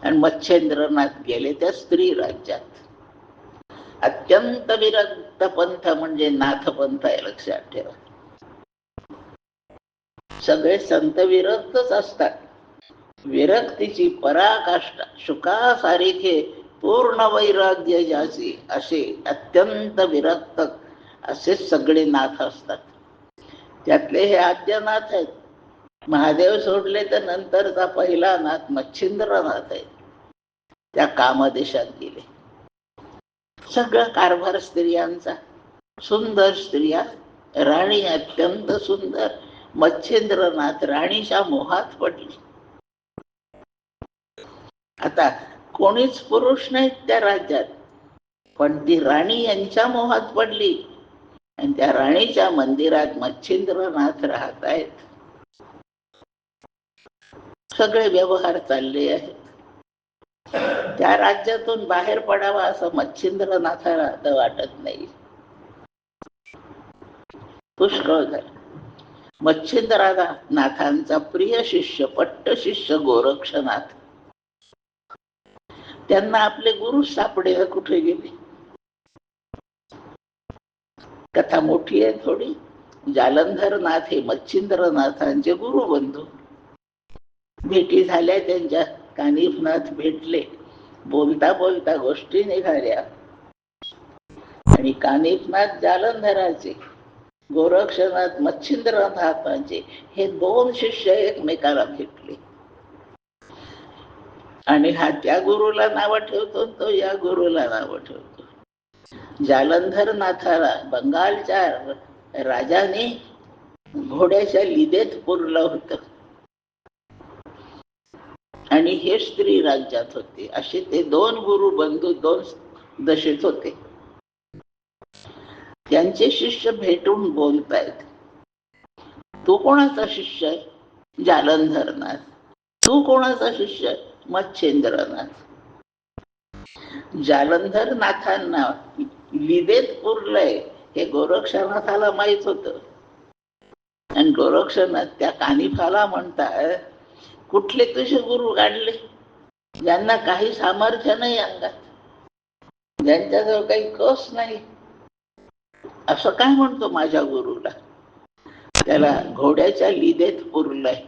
आणि मच्छिंद्रनाथ गेले त्या स्त्री राज्यात. अत्यंत विरक्त पंथ म्हणजे नाथपंथ आहे, लक्षात ठेवा. सगळे संत विरक्तच असतात. विरक्तीची पराकाष्ठा शुकासारिखे पूर्ण वैराग्य ज्याचे असे अत्यंत विरक्त असे सगळे नाथ असतात. त्यातले हे आद्यनाथ आहेत. महादेव सोडले तर नंतरचा पहिला नाथ मच्छिंद्रनाथ आहे. त्या कामदेशात गेले. सगळं कारभार स्त्रियांचा. सुंदर स्त्रिया, राणी अत्यंत सुंदर. मच्छिंद्रनाथ राणीच्या मोहात पडली. आता कोणीच पुरुष नाहीत त्या राज्यात, पण ती राणी यांच्या मोहात पडली. आणि त्या राणीच्या मंदिरात मच्छिंद्रनाथ राहत आहेत. सगळे व्यवहार चालले आहेत. त्या राज्यातून बाहेर पडावा असं मच्छिंद्रनाथाला आता वाटत नाही. पुष्कळ झालं. मच्छिंद्रनाथांचा प्रिय शिष्य, पट्ट शिष्य गोरक्षनाथ, त्यांना आपले गुरु सापडे कुठे गेले. कथा मोठी आहे थोडी. जालंधरनाथ हे मच्छिंद्रनाथांचे गुरुबंधू. भेटी झाल्या त्यांच्या. कानिफनाथ भेटले. बोलता बोलता गोष्टी निघाल्या. आणि कानिफनाथ जालंधराचे, गोरक्षनाथ मच्छिंद्रनाथांचे, हे 2 शिष्य एकमेकाला भेटले. आणि हा त्या गुरुला नाव ठेवतो, तो या गुरुला नाव ठेवतो. जालंधरनाथाला बंगालच्या राजाने घोड्याच्या लिदेत पुरलं होतं आणि हे स्त्री राज्यात होते. असे ते दोन गुरु बंधू दोन दशेत होते. त्यांचे शिष्य भेटून बोलतायत. तू कोणाचा शिष्य आहे? जालंधरनाथ. तू कोणाचा शिष्य आहे? मच्छिंद्रनाथ. जालंधरनाथांना लिदेत पुरलंय हे गोरक्षनाथाला माहित होत. आणि गोरक्षनाथ त्या कानिफाला म्हणतात, कुठले तुझे गुरु काढले ज्यांना काही सामर्थ्य नाही अंगात, ज्यांच्याजवळ काही कस नाही, असं काय म्हणतो माझ्या गुरुला? त्याला घोड्याच्या लिदेत पुरलंय,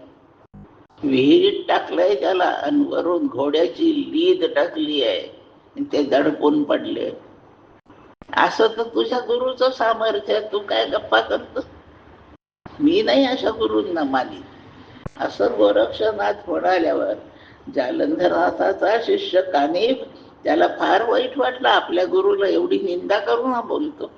विहिरीत टाकलंय त्याला आणि वरून घोड्याची लीद टाकली आहे, ते दडपून पडले. असं तर तुझ्या गुरुचं सामर्थ्य, तू काय गप्पा करतो? मी नाही अशा गुरूंना मानी. असं गोरक्षनाथ म्हणाल्यावर जालंधरनाथाचा शिष्य कानिफ, त्याला फार वाईट वाटलं, आपल्या गुरुला एवढी निंदा करून हा बोलतो.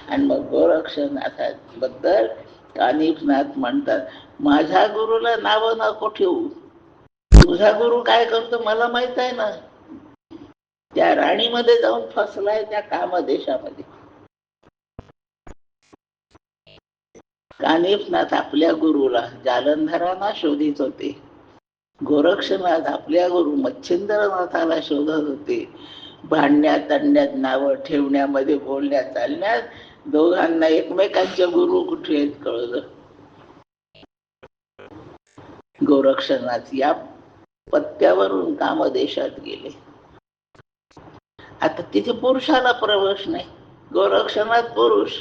आणि मग गोरक्षनाथाबद्दल कानिफनाथ म्हणतात, माझ्या गुरुला नाव नको ठेवू, तुझा गुरु काय करतो मला माहित आहे ना. त्या राणीमध्ये जाऊन फसलाय, त्या कामदेशामध्ये. कानिफनाथ आपल्या गुरुला जालंधरांना शोधित होते. गोरक्षनाथ आपल्या गुरु मच्छिंद्रनाथाला शोधत होते. भांडण्यात तंडण्यात, नावं ठेवण्यामध्ये, बोलण्यात चालण्यात दोघांना एकमेकांचे गुरु कुठे आहेत कळलं. गोरक्षनाथ या पत्त्यावरून कामदेशात गेले. आता तिथे पुरुषाला प्रवेश नाही. गोरक्षनाथ पुरुष.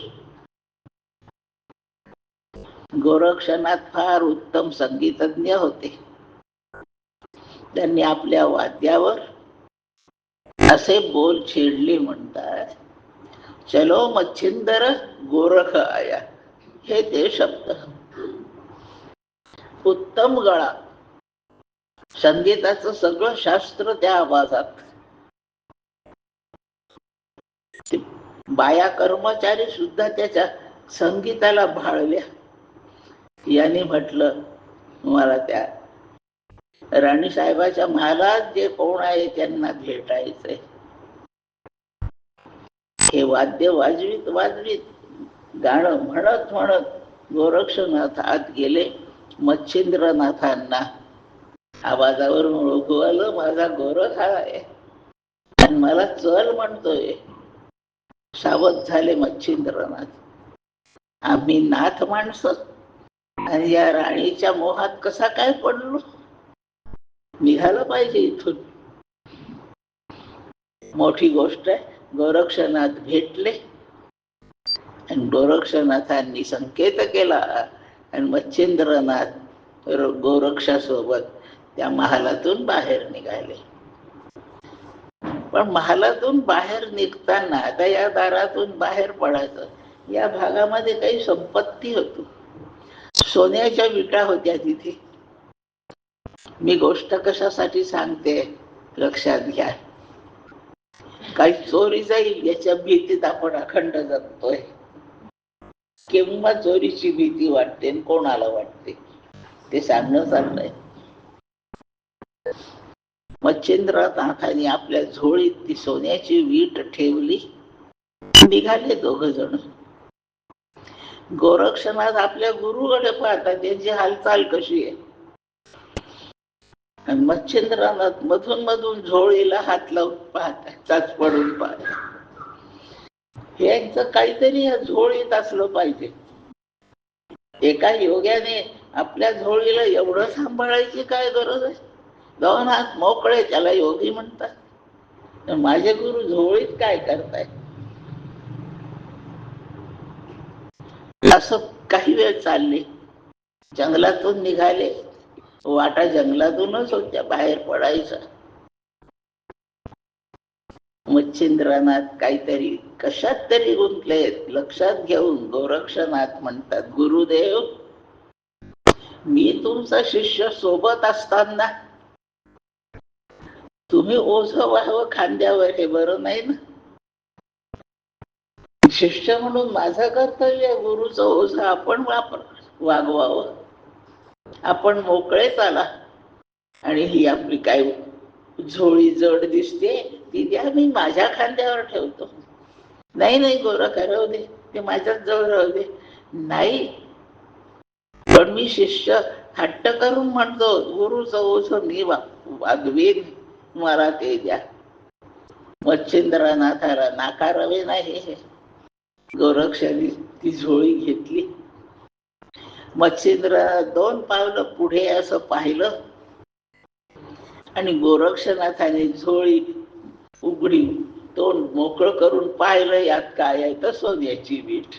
गोरक्षनाथ फार उत्तम संगीतज्ञ होते. त्यांनी आपल्या वाद्यावर असे बोल छेडले म्हणतात, चलो मच्छिंदर गोरख आया. हे ते शब्द. उत्तम गळा, संगीताचं सगळं शास्त्र त्या आवाजात. बाया कर्मचारी सुद्धा त्याच्या संगीताला भाळल्या. यांनी म्हटलं, मला त्या राणी साहेबाच्या महालात जे कोण आहे त्यांना भेटायचंय. हे वाद्य वाजवीत वाजवीत, गाणं म्हणत म्हणत गोरक्षनाथ आत गेले. मच्छिंद्रनाथांना आवाजावरून ओळखू आलं, माझा गोरख हा आहे आणि मला चल म्हणतोय. सावध झाले मच्छिंद्रनाथ. आम्ही नाथ माणसं आणि या राणीच्या मोहात कसा काय पडलो? निघालं पाहिजे इथून. मोठी गोष्ट आहे. गोरक्षनाथ भेटले आणि गोरक्षनाथांनी संकेत केला आणि मच्छिंद्रनाथ गोरक्षासोबत त्या महालातून बाहेर निघाले. पण महालातून बाहेर निघताना आता या दारातून बाहेर पडायचं, या भागामध्ये काही संपत्ती होती. सोन्याच्या विटा होत्या तिथे. मी गोष्ट कशासाठी सांगते लक्षात घ्या. काही चोरी जाईल याच्या भीतीत आपण अखंड जगतोय. केव्हा चोरीची भीती वाटते, कोणाला वाटते ते सांगणं चाललंय. मच्छिंद्रनाथांनी आपल्या झोळीत ती सोन्याची वीट ठेवली. निघाले दोघ जण. गोरक्षनाथ आपल्या गुरुकडे पाहतात, त्यांची हालचाल कशी आहे. आणि मच्छिंद्रनाथ मधून मधून झोळीला हात लावून पाहतात, चाच पडून पाहतात. यांचं काहीतरी या झोळीत असलं पाहिजे. एका योग्याने आपल्या झोळीला एवढं सांभाळायची काय गरज आहे? दोन हात मोकळे, त्याला योगी म्हणतात. माझे गुरु झोळीत काय करताय? असं काही वेळ चालले. जंगलातून निघाले. वाटा जंगलातूनच होत्या, बाहेर पडायचा. मच्छिंद्रनाथ काहीतरी कशात तरी गुंतलेत लक्षात घेऊन गोरक्षनाथ म्हणतात, गुरुदेव, मी तुमचा शिष्य सोबत असताना तुम्ही ओझं व्हावं खांद्यावर, हे बरं नाही ना. शिष्य म्हणून माझं कर्तव्य गुरुचं ओझं आपण वागवावं. आपण मोकळे चाला. आणि ही आपली काय झोळी जड दिसते ती द्या, मी माझ्या खांद्यावर ठेवतो. नाही नाही गोरखा राहू दे, ते माझ्याच जवळ राहू दे. नाही, पण मी शिष्य हट्ट करून म्हणतो गुरुचं ओझं मी वागवीन, मला ते द्या. मच्छिंद्रनाथाला नाकारावे नाही. गोरक्षाने ती झोळी घेतली. मच्छिंद्र 2 पावलं पुढे असं पाहिलं आणि गोरक्षनाथाने झोळी उघडी तोंड मोकळं करून पाहिलं, यात काय आहे तर सोन्याची वीट.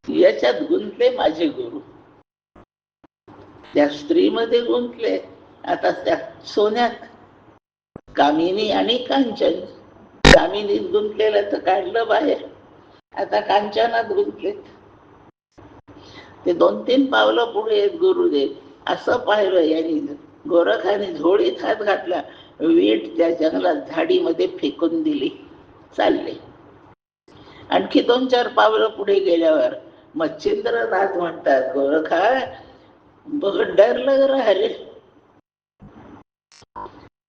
याच्यात गुंतले माझे गुरु, त्या स्त्रीमध्ये गुंतले. आता त्या सोन्यात कामिनी आणि कांचन. कामिनीत गुंतलेलं तर काढलं बाहेर, आता कांचनात गुंतलेत. ते 2-3 पावलं पुढे आहेत गुरुदेव. असं पाहिलं यांनी, गोरखाने झोळीत हात घातला, वीट त्या जंगलात झाडीमध्ये फेकून दिली, चालले. आणखी 2-4 पावलं पुढे गेल्यावर मच्छिंद्रनाथ म्हणतात, गोरखा बहुत डर लग रहा रे.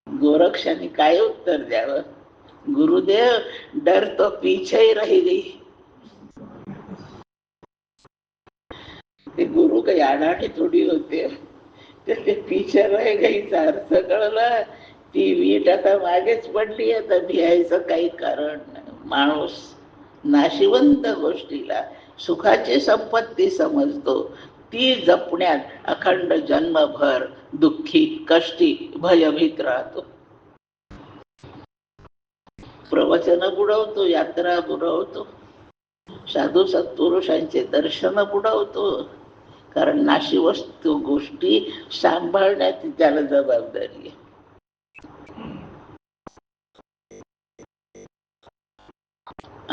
गोरक्षाने काय उत्तर द्यावं? गुरुदेव, डर तो पीछे ही रह गई. ते गुरु काही आडाणी थोडी होते, ते पीछे रह गईचा अर्थ कळला. ती वीट आता मागेच पडली, आता भियायचं काही कारण नाही. माणूस नाशिवंत गोष्टीला सुखाची संपत्ती समजतो, ती जपण्यात अखंड जन्मभर दुःखी, कष्टी, भयभीत राहतो. प्रवचन बुडवतो, यात्रा बुडवतो, साधू सत्पुरुषांचे दर्शन बुडवतो, कारण नाशिवस्तू गोष्टी सांभाळण्याची त्याला जबाबदारी आहे.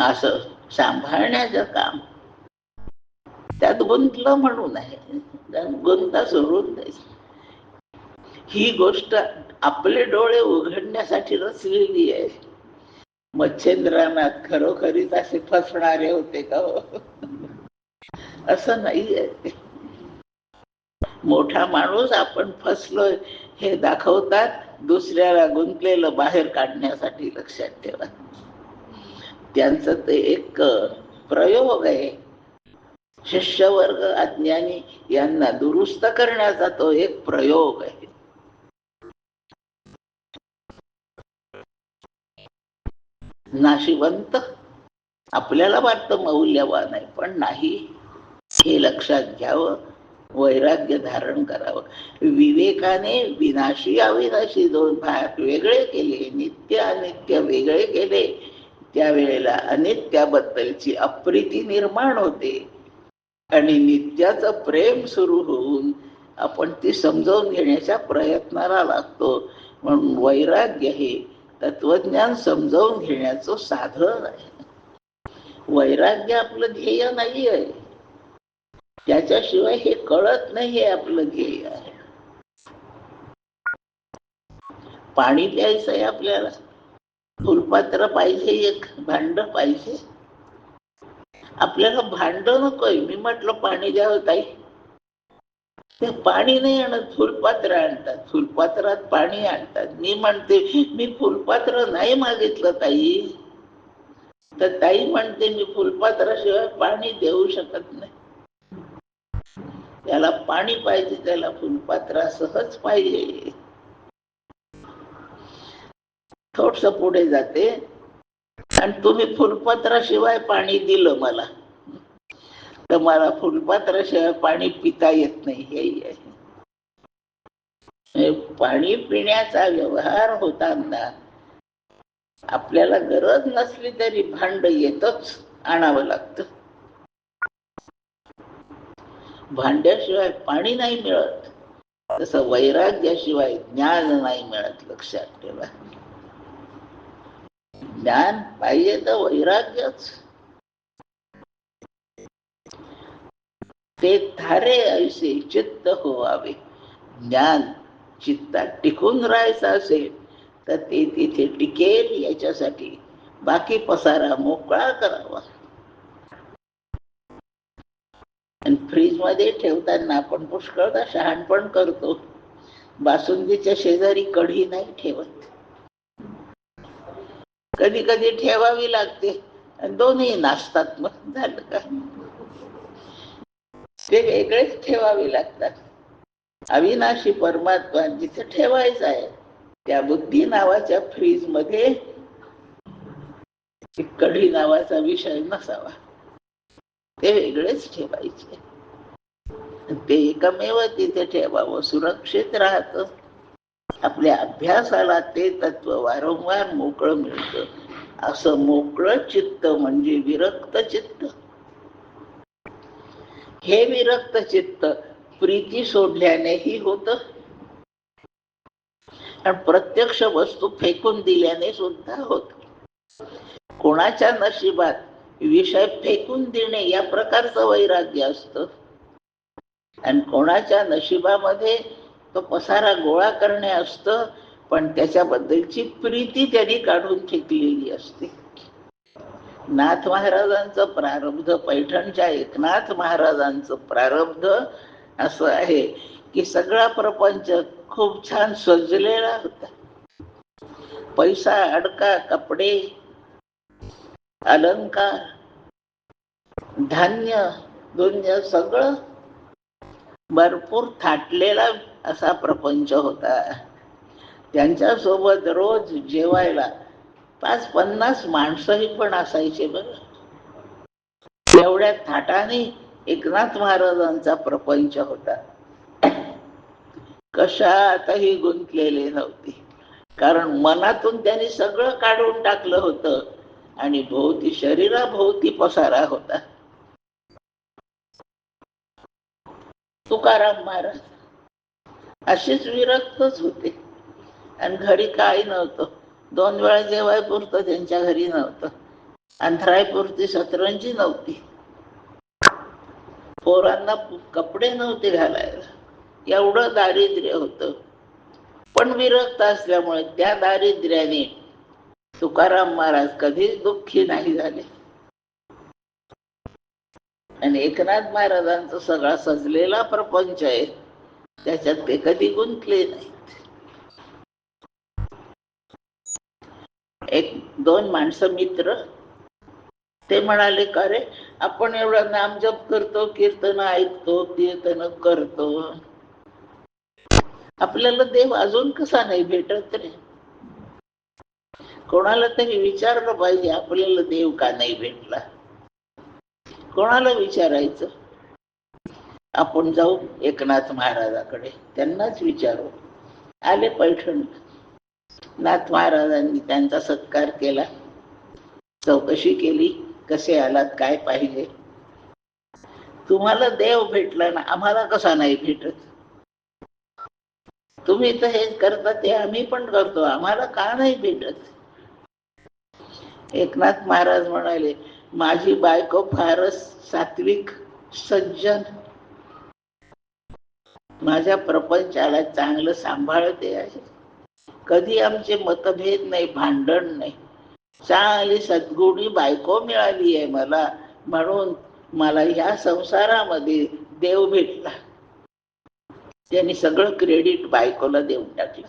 असं सांभाळण्याचं काम त्यात गुंतलं म्हणून आहे, गुंता सोडून नाही. ही गोष्ट आपले डोळे उघडण्यासाठी रचलेली आहे. मच्छिंद्रनाथ खरोखरीच असे फसणारे होते का हो? असं नाही आहे. मोठा माणूस आपण फसलोय हे दाखवतात, दुसऱ्याला गुंतलेलं बाहेर काढण्यासाठी. लक्षात ठेवा, त्यांचं ते एक प्रयोग आहे. शिष्यवर्ग अज्ञानी यांना दुरुस्त करण्याचा तो एक प्रयोग आहे. नाशिवंत आपल्याला वाटतं मौल्यवान आहे, पण नाही, हे लक्षात घ्यावं. वैराग्य धारण करावं. विवेकाने विनाशी अविनाशी 2 भाग वेगळे केले, नित्य अनित्य वेगळे केले. त्यावेळेला अनित्याबद्दलची अप्रीती निर्माण होते आणि नित्याचं प्रेम सुरू होऊन आपण ती समजावून घेण्याच्या प्रयत्नाला लागतो. म्हणून वैराग्य हे तत्वज्ञान समजावून घेण्याचं साधन आहे. वैराग्य आपलं ध्येय नाही आहे, त्याच्याशिवाय हे कळत नाही हे आपलं ध्येय आहे. पाणी प्यायचं आहे आपल्याला, फुलपात्र पाहिजे, एक भांड पाहिजे. आपल्याला भांड नकोय. मी म्हटलं पाणी द्यावं ताई, ते पाणी नाही आणत, फुलपात्र आणतात, फुलपात्रात पाणी आणतात. मी म्हणते मी फुलपात्र नाही मागितलं ताई, तर ताई म्हणते मी फुलपात्राशिवाय पाणी देऊ शकत नाही. त्याला पाणी पाहिजे, त्याला फुलपात्र सहज पाहिजे. थोडस पुढे जाते, आणि तुम्ही फुलपात्राशिवाय पाणी दिलं मला, तर मला फुलपात्राशिवाय पाणी पिता येत नाही. हे पाणी पिण्याचा व्यवहार होताना आपल्याला गरज नसली तरी भांड येतच आणावं लागतं. भांड्याशिवाय पाणी नाही मिळत, तसं वैराग्याशिवाय ज्ञान नाही मिळत. लक्षात ठेवा, ज्ञान पाहिजे तर वैराग्यच. ते थारे ऐसे चित्त होवावे. ज्ञान चित्तात टिकून राहायचं असेल तर ते तिथे टिकेल, याच्यासाठी बाकी पसारा मोकळा करावा. आणि फ्रीज मध्ये ठेवताना आपण पुष्कळदा शहाणपण करतो. बासुंदीच्या शेजारी कढी नाही ठेवत. कधी कधी ठेवावी लागते आणि दोन्ही नाचतात. मग झालं का? ते वेगळेच ठेवावी लागतात. अविनाशी परमात्मा जिथे ठेवायचा आहे त्या बुद्धी नावाच्या फ्रीज मध्ये कढी नावाचा विषय नसावा. ते वेगळेच ठेवायचे. ते एकमेव तिथे ठेवावं. सुरक्षित राहतं. आपल्या अभ्यासाला ते तत्व वारंवार मोकळं मिळतं. असं मोकळं चित्त म्हणजे विरक्त चित्त. हे विरक्त चित्त प्रीती सोडल्यानेही होतं आणि प्रत्यक्ष वस्तू फेकून दिल्याने सुद्धा होत. कोणाच्या नशिबात विषय फेकून देणे या प्रकारचं वैराग्य असतं आणि कोणाच्या नशिबामध्ये तो पसारा गोळा करणे असतं, पण त्याच्याबद्दलची प्रीती त्यांनी काढून फेकलेली असते. नाथ महाराजांचं प्रारब्ध, पैठणच्या एकनाथ महाराजांचं प्रारब्ध असं आहे की सगळा प्रपंच खूप छान सजलेला होता. पैसा, अडका, कपडे, अलंकार, धान्य, दुन्य सगळं भरपूर थाटलेला असा प्रपंच होता. त्यांच्यासोबत रोज जेवायला 50-50 माणसंही पण असायचे. बरं, एवढ्या थाटाने एकनाथ महाराजांचा प्रपंच होता. कशातही गुंतलेले नव्हते, कारण मनातून त्यांनी सगळं काढून टाकलं होतं आणि भोवती शरीराभोवती पसारा होता. तुकाराम महाराज अशीच विरक्तच होते आणि घरी काही नव्हतं. 2 वेळा जेवायपुरतं त्यांच्या घरी नव्हतं. अंथरायपुरती सतरंजी नव्हती. पोरांना कपडे नव्हते घालायला. एवढं दारिद्र्य होतं. पण विरक्त असल्यामुळे त्या दारिद्र्याने तुकाराम महाराज कधीच दुःखी नाही झाले. आणि एकनाथ महाराजांचा सगळा सजलेला प्रपंच आहे, त्याच्यात ते कधी गुंतले नाही. 1-2 माणसं मित्र ते म्हणाले, का रे आपण एवढं नामजप करतो, कीर्तन ऐकतो, कीर्तन करतो, आपल्याला देव अजून कसा नाही भेटत रे? कोणाला तरी विचारलं पाहिजे आपल्याला देव का नाही भेटला. कोणाला विचारायचं? आपण जाऊ एकनाथ महाराजाकडे, त्यांनाच विचारू. आले पैठण. नाथ महाराजांनी त्यांचा सत्कार केला, चौकशी केली, कसे आलात, काय पाहिजे. तुम्हाला देव भेटला ना, आम्हाला कसा नाही भेटत? तुम्ही तर हे करता ते आम्ही पण करतो, आम्हाला का नाही भेटत? एकनाथ महाराज म्हणाले, माझी बायको फारच सात्विक, सज्जन, माझ्या प्रपंचाला चांगलं सांभाळते आहे. कधी आमचे मतभेद नाही, भांडण नाही. चांगली सद्गुणी बायको मिळाली आहे मला, म्हणून मला ह्या संसारामध्ये देव भेटला. त्यांनी सगळं क्रेडिट बायकोला देऊन टाकलं.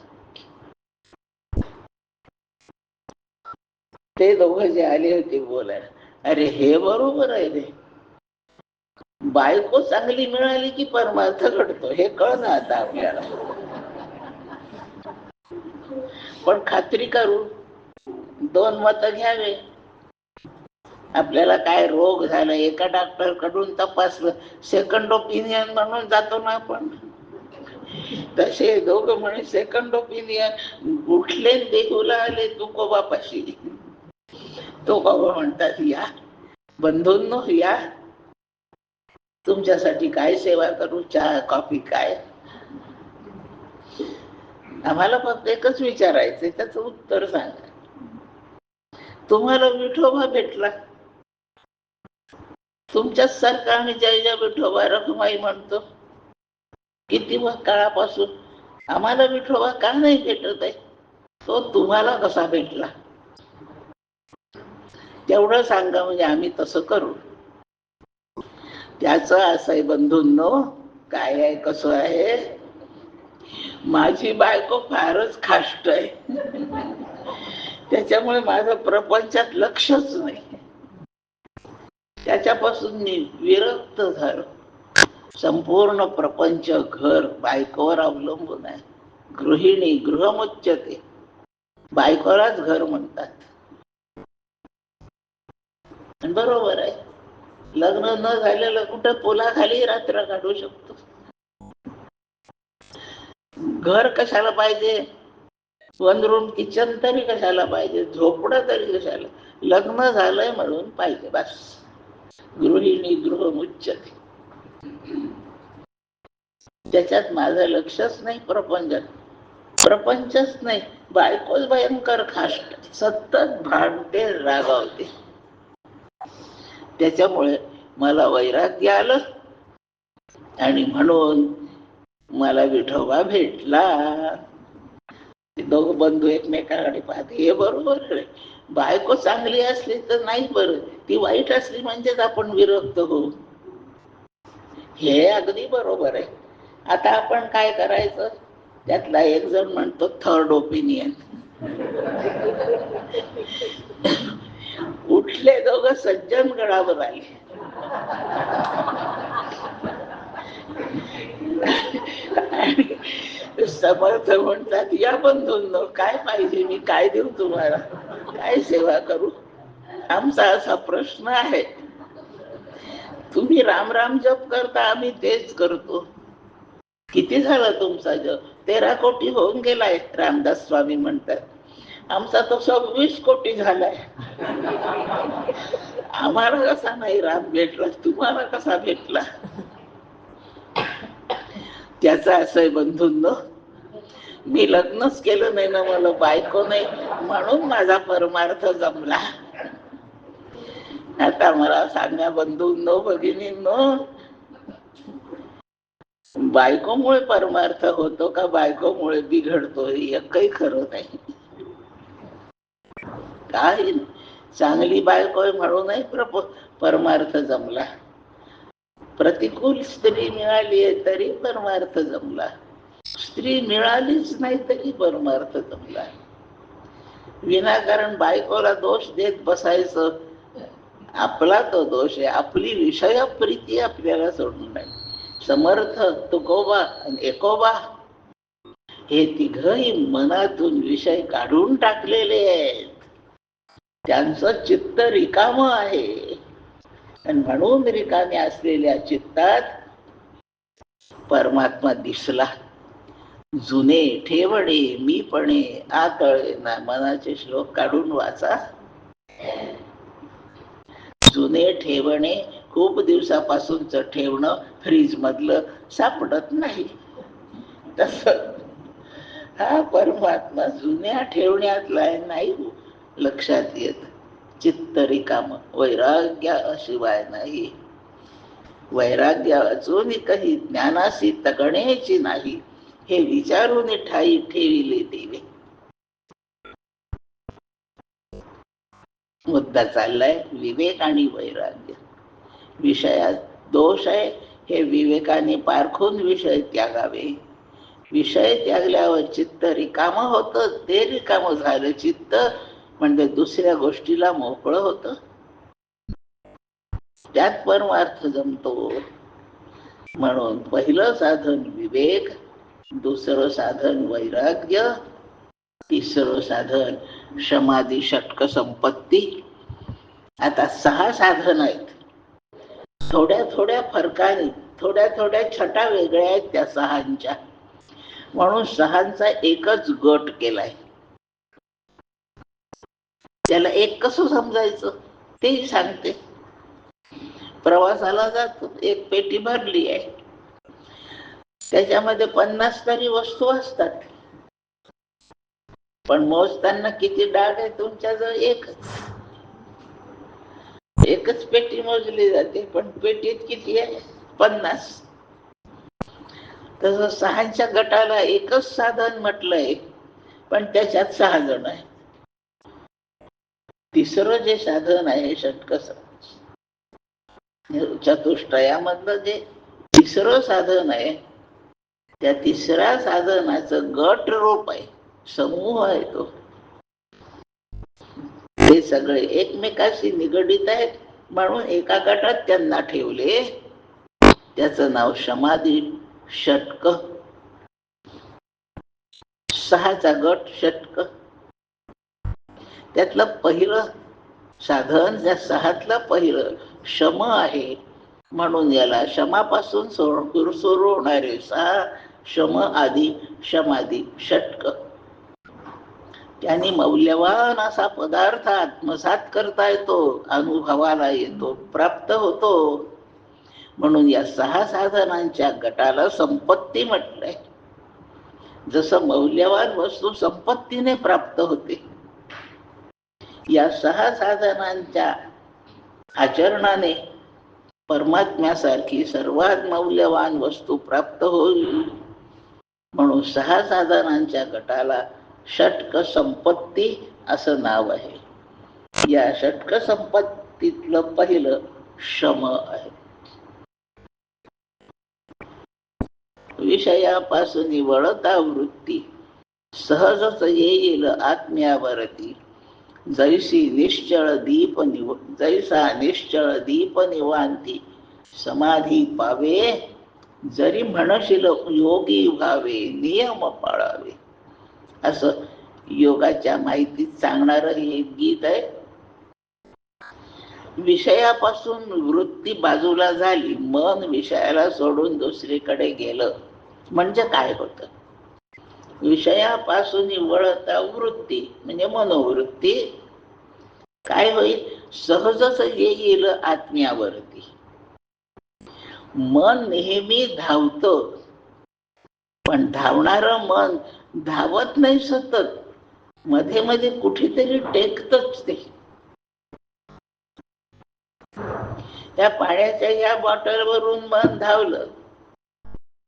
ते दोघं जे आले होते बोलायला, अरे हे बरोबर आहे रे, बायको चांगली मिळाली की परमार्थ घडतो, हे कळलं आता आपल्याला. पण खात्री करू, 2 मत घ्यावे. आपल्याला काय रोग झाला, एका डॉक्टर कडून तपासलं, सेकंड ओपिनियन म्हणून जातो ना आपण. तसे दोघं म्हणे सेकंड ओपिनियन. उठले देहूला आले तुकोबापाशी. तो बाबा म्हणतात, या बंधूंनो, या तुमच्यासाठी काय सेवा करू, चहा कॉफी काय? आम्हाला फक्त एकच विचारायचंय, त्याचं उत्तर सांगा. तुम्हाला विठोबा भेटला, तुमच्याच सारखा आम्ही जय जय विठोबा रखुमाई म्हणतो किती काळापासून. आम्हाला विठोबा का नाही भेटत आहे? तो तुम्हाला कसा भेटला? तेवढं सांगा म्हणजे आम्ही तसं करू. त्याचं असं आहे बंधूंनो, काय आहे कसं आहे, माझी बायको फारच खाष्ट आहे. त्याच्यामुळे माझं प्रपंचात लक्षच नाही. त्याच्यापासून मी विरक्त झालो. संपूर्ण प्रपंच घर बायकोवर अवलंबून आहे. गृहिणी गृहमुच्यते, बायकोलाच घर म्हणतात. बरोबर आहे. लग्न न झालेलं कुठं पोलाखाली रात्र काढू शकतो. घर कशाला पाहिजे, 1 रूम किचन तरी कशाला पाहिजे, झोपडं तरी कशाला, लग्न झालंय म्हणून पाहिजे बस. गृहिणी गृहमुच्यते. त्याच्यात माझं लक्षच नाही. प्रपंचच नाही. बायकोच भयंकर खाष्ट, सतत भांडते, रागावते. त्याच्यामुळे मला वैराग्य आलं आणि म्हणून मला विठोबा भेटला. दोघं बंधू एकमेकांकडे पाहते. हे बरोबर आहे. बायको चांगली असली तर नाही बरं, ती वाईट असली म्हणजेच आपण विरक्त होऊ. हे अगदी बरोबर आहे. आता आपण काय करायचं, त्यातला एक जण म्हणतो थर्ड ओपिनियन. उठले दोघं सज्जन गडावर आले. समर्थ म्हणतात, या बंधूंनो, काय पाहिजे, मी काय देऊ तुम्हाला, काय सेवा करू. आमचा असा प्रश्न आहे, तुम्ही राम राम जप करता, आम्ही तेच करतो. किती झाला तुमचा जप? 13 कोटी होऊन गेलाय, रामदास स्वामी म्हणतात. आमचा तो 26 कोटी झालाय. आम्हाला कसा नाही राम भेटला, तुम्हाला कसा भेटला? त्याचा असं आहे बंधूंनो, मी लग्नच केलं नाही ना, मला बायको नाही, म्हणून माझा परमार्थ जमला. आता मला सांगा बंधूंनो, भगिनींनो, बायकोमुळे परमार्थ होतो का बायकोमुळे बिघडतो? एकही खरं नाही. काही चांगली बायको म्हणूनही परमार्थ जमला. प्रतिकूल स्त्री मिळाली तरी परमार्थ जमला. स्त्री मिळालीच नाही तरी परमार्थ जमला. विनाकारण बायकोला दोष देत बसायचं, आपला तो दोष आहे. आपली विषय प्रीती आपल्याला सोडून नाही. समर्थ, तुकोबा आणि एकोबा हे तिघही मनातून विषय काढून टाकलेले आहेत. त्यांचं चित्त रिकाम आहे आणि म्हणून रिकाम्या असलेल्या चित्तात परमात्मा दिसला. जुने ठेवणे मीपणे आकळे ना, मनाचे श्लोक काढून वाचा. जुने ठेवणे, खूप दिवसापासूनच ठेवणं फ्रीज मधलं सापडत नाही. तस हा परमात्मा जुन्या ठेवण्यातला नाही लक्षात येत. चित्त रिकाम, वैराग्याशिवाय नाही. वैराग्य अजून काही ज्ञानाशी तगण्याची नाही, हे विचारून ठाई ठेविले देवे. मुद्दा चाललाय विवेक आणि वैराग्य. विषयात दोष आहे, हे विवेकाने पारखून विषय त्यागावे. विषय त्यागल्यावर चित्त रिकाम होतं. ते रिकाम झालं चित्त म्हणजे दुसऱ्या गोष्टीला मोकळं होतं. त्यात परमार्थ जमतो. म्हणून पहिलं साधन विवेक, दुसरं साधन वैराग्य, तिसरं साधन समाधी षटक संपत्ती. आता 6 साधन आहेत. थोड्या थोड्या फरकाने, थोड्या थोड्या छटा वेगळ्या आहेत त्या 6च्या. म्हणून 6चा एकच गट केलाय. त्याला एक कसं समजायचं तेही सांगते. प्रवासाला जातो, एक पेटी भरली आहे, त्याच्यामध्ये 50 तरी वस्तू असतात, पण मोजताना किती डाग आहे तुमच्याजवळ? एकच पेटी मोजली जाते, पण पेटीत किती आहे? 50. तसं 6च्या गटाला एकच साधन म्हटलंय, पण त्याच्यात 6 जण आहेत. तिसरं जे साधन आहे षटक चतुष्टयामधलं जे तिसरं साधन आहे, त्या तिसऱ्या साधनाचं गट रूप आहे, समूह आहे तो. ते सगळे एकमेकाशी निगडित आहेत म्हणून एका गटात त्यांना ठेवले. त्याचं नाव समाधी षटक. 6चा गट षटक. त्यातलं पहिलं साधन, त्या 6तलं पहिलं शम आहे म्हणून याला शमापासून सुरू होणारे 6 शम आदी समाधी षटक. त्यांनी मौल्यवान असा पदार्थ आत्मसात करता येतो, अनुभवाला येतो, प्राप्त होतो. म्हणून या 6 साधनांच्या गटाला संपत्ती म्हटलंय. जसं मौल्यवान वस्तू संपत्तीने प्राप्त होते, या 6 साधनांच्या आचरणाने परमात्म्यासारखी सर्वात मौल्यवान वस्तू प्राप्त होईल. म्हणून 6 साधनांच्या गटाला षटक संपत्ती असं नाव आहे. या षटक संपत्तीतलं पहिलं शम आहे. विषयापासून वळता वृत्ती सहजच येईल आत्म्यावरती. जैसा निश्चळ दीप निवांती समाधी पावे. जरी म्हणशील योगी व्हावे नियम पाळावे. असं योगाच्या माहितीत सांगणारं हे गीत आहे. विषयापासून वृत्ती बाजूला झाली, मन विषयाला सोडून दुसरीकडे गेलं म्हणजे काय होतं? विषयापासून वळता वृत्ती म्हणजे मनोवृत्ती काय होईल? सहजच येईल आत्म्यावरती. मन नेहमी धावतं, पण धावणारं मन धावत नाही सतत, मध्ये मध्ये कुठेतरी टेकतच ते. त्या पाण्याच्या या बॉटलवरून मन धावलं,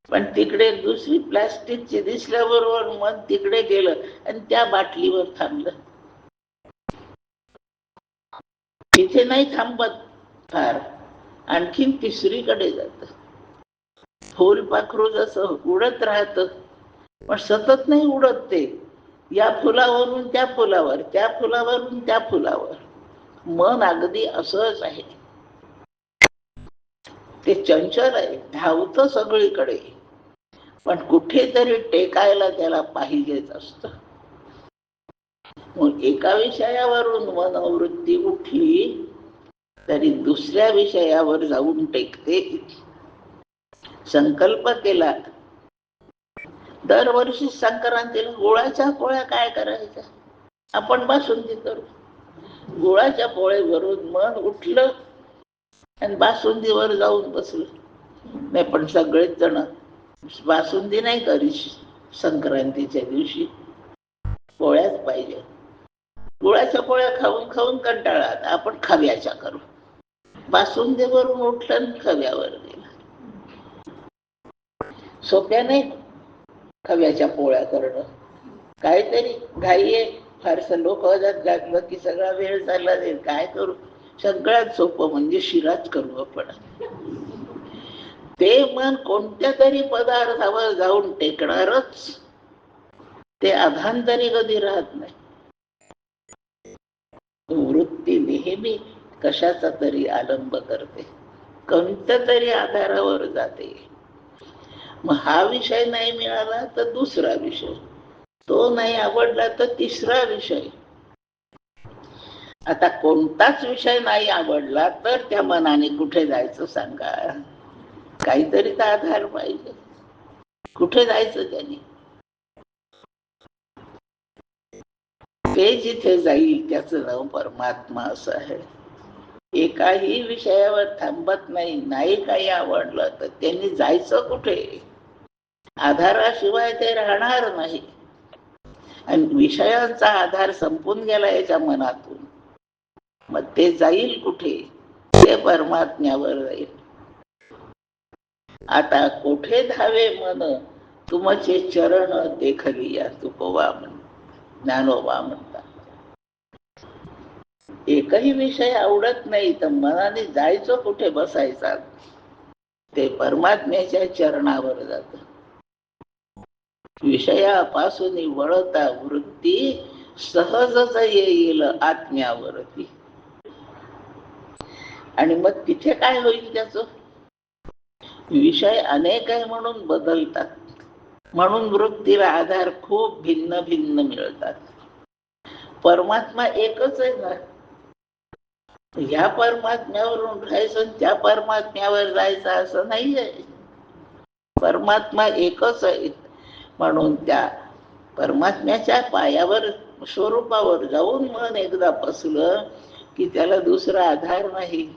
पण तिकडे दुसरी प्लास्टिकची दिसल्याबरोबर मन तिकडे गेलं आणि त्या बाटलीवर थांबलं. तिथे नाही थांबत फार, आणखीन तिसरीकडे जात. फुलपाखरू जसं उडत राहत, पण सतत नाही उडत ते. या फुलावरून त्या फुलावर, त्या फुलावरून त्या फुलावर. मन अगदी असंच आहे. ते चंचल आहे, धावतं सगळीकडे, पण कुठेतरी टेकायला त्याला पाहिजेच असतं. मग एका विषयावरून मनोवृत्ती उठली तरी दुसऱ्या विषयावर जाऊन टेकते. संकल्प केला, दरवर्षी संक्रांतीला गुळाच्या पोळ्या काय करायच्या? आपण बासुंदी करू. गुळाच्या पोळ्यावरून मन उठलं आणि बासुंदीवर जाऊन बसलं. नाही, पण सगळेच जण बासुंदी नाही करीत संक्रांतीच्या दिवशी, पोळ्याच पाहिजे. गुळाच्या पोळ्या खाऊन खाऊन कंटाळा, आपण खव्याच्या करू. बासुंदीवरून उठलं आणि खव्यावर गेला. सोप्या नाही खव्याच्या पोळ्या करणं. काहीतरी घाई आहे, फारसं लोक घातलं की सगळा वेळ चालला जाईल. काय करू? सगळ्यात सोपं म्हणजे शिराच करू आपण. ते मन कोणत्या तरी पदार्थावर जाऊन टेकणारच, ते अधांतरी कधी राहत नाही. वृत्ती नेहमी कशाचा तरी आलंब करते, कोणत्या तरी आधारावर जाते. मग हा विषय नाही मिळाला तर दुसरा विषय, तो नाही आवडला तर तिसरा विषय. आता कोणताच विषय नाही आवडला तर त्या मनाने कुठे जायचं सांगा? काहीतरी तर आधार पाहिजे. कुठे जायचं त्याने? ते जिथे जाईल त्याचं नाव परमात्मा असं आहे. एकाही विषयावर थांबत नाही. नाही काही आवडलं तर त्यांनी जायचं कुठे? आधाराशिवाय ते राहणार नाही. आणि विषयांचा आधार संपून गेला याच्या मनातून, मग ते जाईल कुठे? ते परमात्म्यावर जाईल. आता कोठे धावे मन तुमचे चरण देखलिया, तुकोबा ज्ञानोबा म्हणतात. एकही विषय आवडत नाही तर मनाने जायचं कुठे, बसायचा? ते परमात्म्याच्या चरणावर जात. विषयापासून वळता वृत्ती सहजच येईल आत्म्यावरती. आणि मग तिथे काय होईल त्याच? विषय अनेक आहे म्हणून बदलतात, म्हणून वृत्तीला आधार खूप भिन्न भिन्न मिळतात. परमात्मा एकच आहे ना. ह्या परमात्म्यावरून राहायचं त्या परमात्म्यावर जायचं असं नाही आहे. परमात्मा एकच आहे. म्हणून त्या परमात्म्याच्या पायावर, स्वरूपावर जाऊन मन एकदा बसलं की त्याला दुसरा आधार नाही.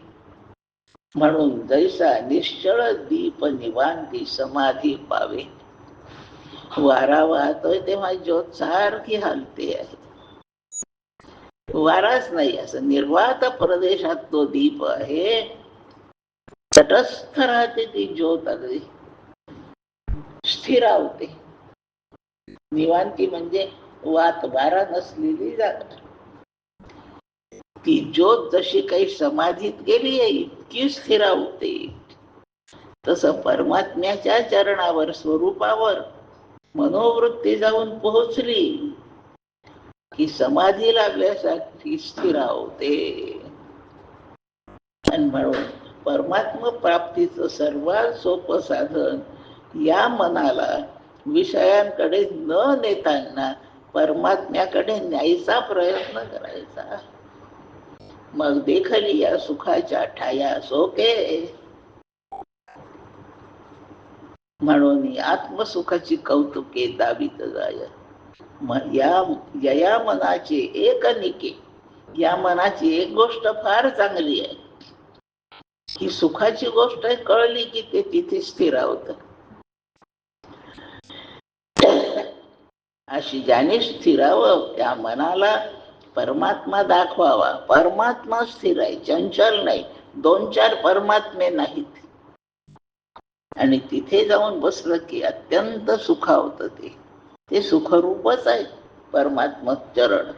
म्हणून जैसा निश्चळ दीप निवांती समाधी पावे. वारा वाहतोय तेव्हा ज्योत सारखी हलते आहे. वाराच नाही, असं निर्वात प्रदेशात तो दीप आहे. तटस्थ राहते ती ज्योत, अगदी स्थिरावते. निवांती म्हणजे वात वारा नसलेली जागा. ती ज्योत जशी काही समाधीत गेली आहे इतकी स्थिरावते. तसं परमात्म्याच्या चरणावर, स्वरूपावर मनोवृत्ती जाऊन पोहोचली की समाधी लागल्यासाठी स्थिरावते. आणि म्हणून परमात्मा प्राप्तीचं सर्वात सोपं साधन या मनाला विषयांकडे न नेताना परमात्म्याकडे न्यायचा प्रयत्न करायचा. मग देखली या सुखाच्या ठाया सोके. म्हणून आत्मसुखाची कौतुके दावित जाय. या मनाचे एक निके. या मनाची एक गोष्ट फार चांगली आहे, ही सुखाची गोष्ट आहे. कळली की ते तिथे स्थिरावत. अशी ज्याने स्थिरावं त्या मनाला परमात्मा दाखवावा. परमात्मा स्थिर आहे, चंचल नाही. दोन चार परमात्मे नाहीत. आणि तिथे जाऊन बसलं की अत्यंत सुखावत. ते सुखरूपच आहे परमात्मा चरण.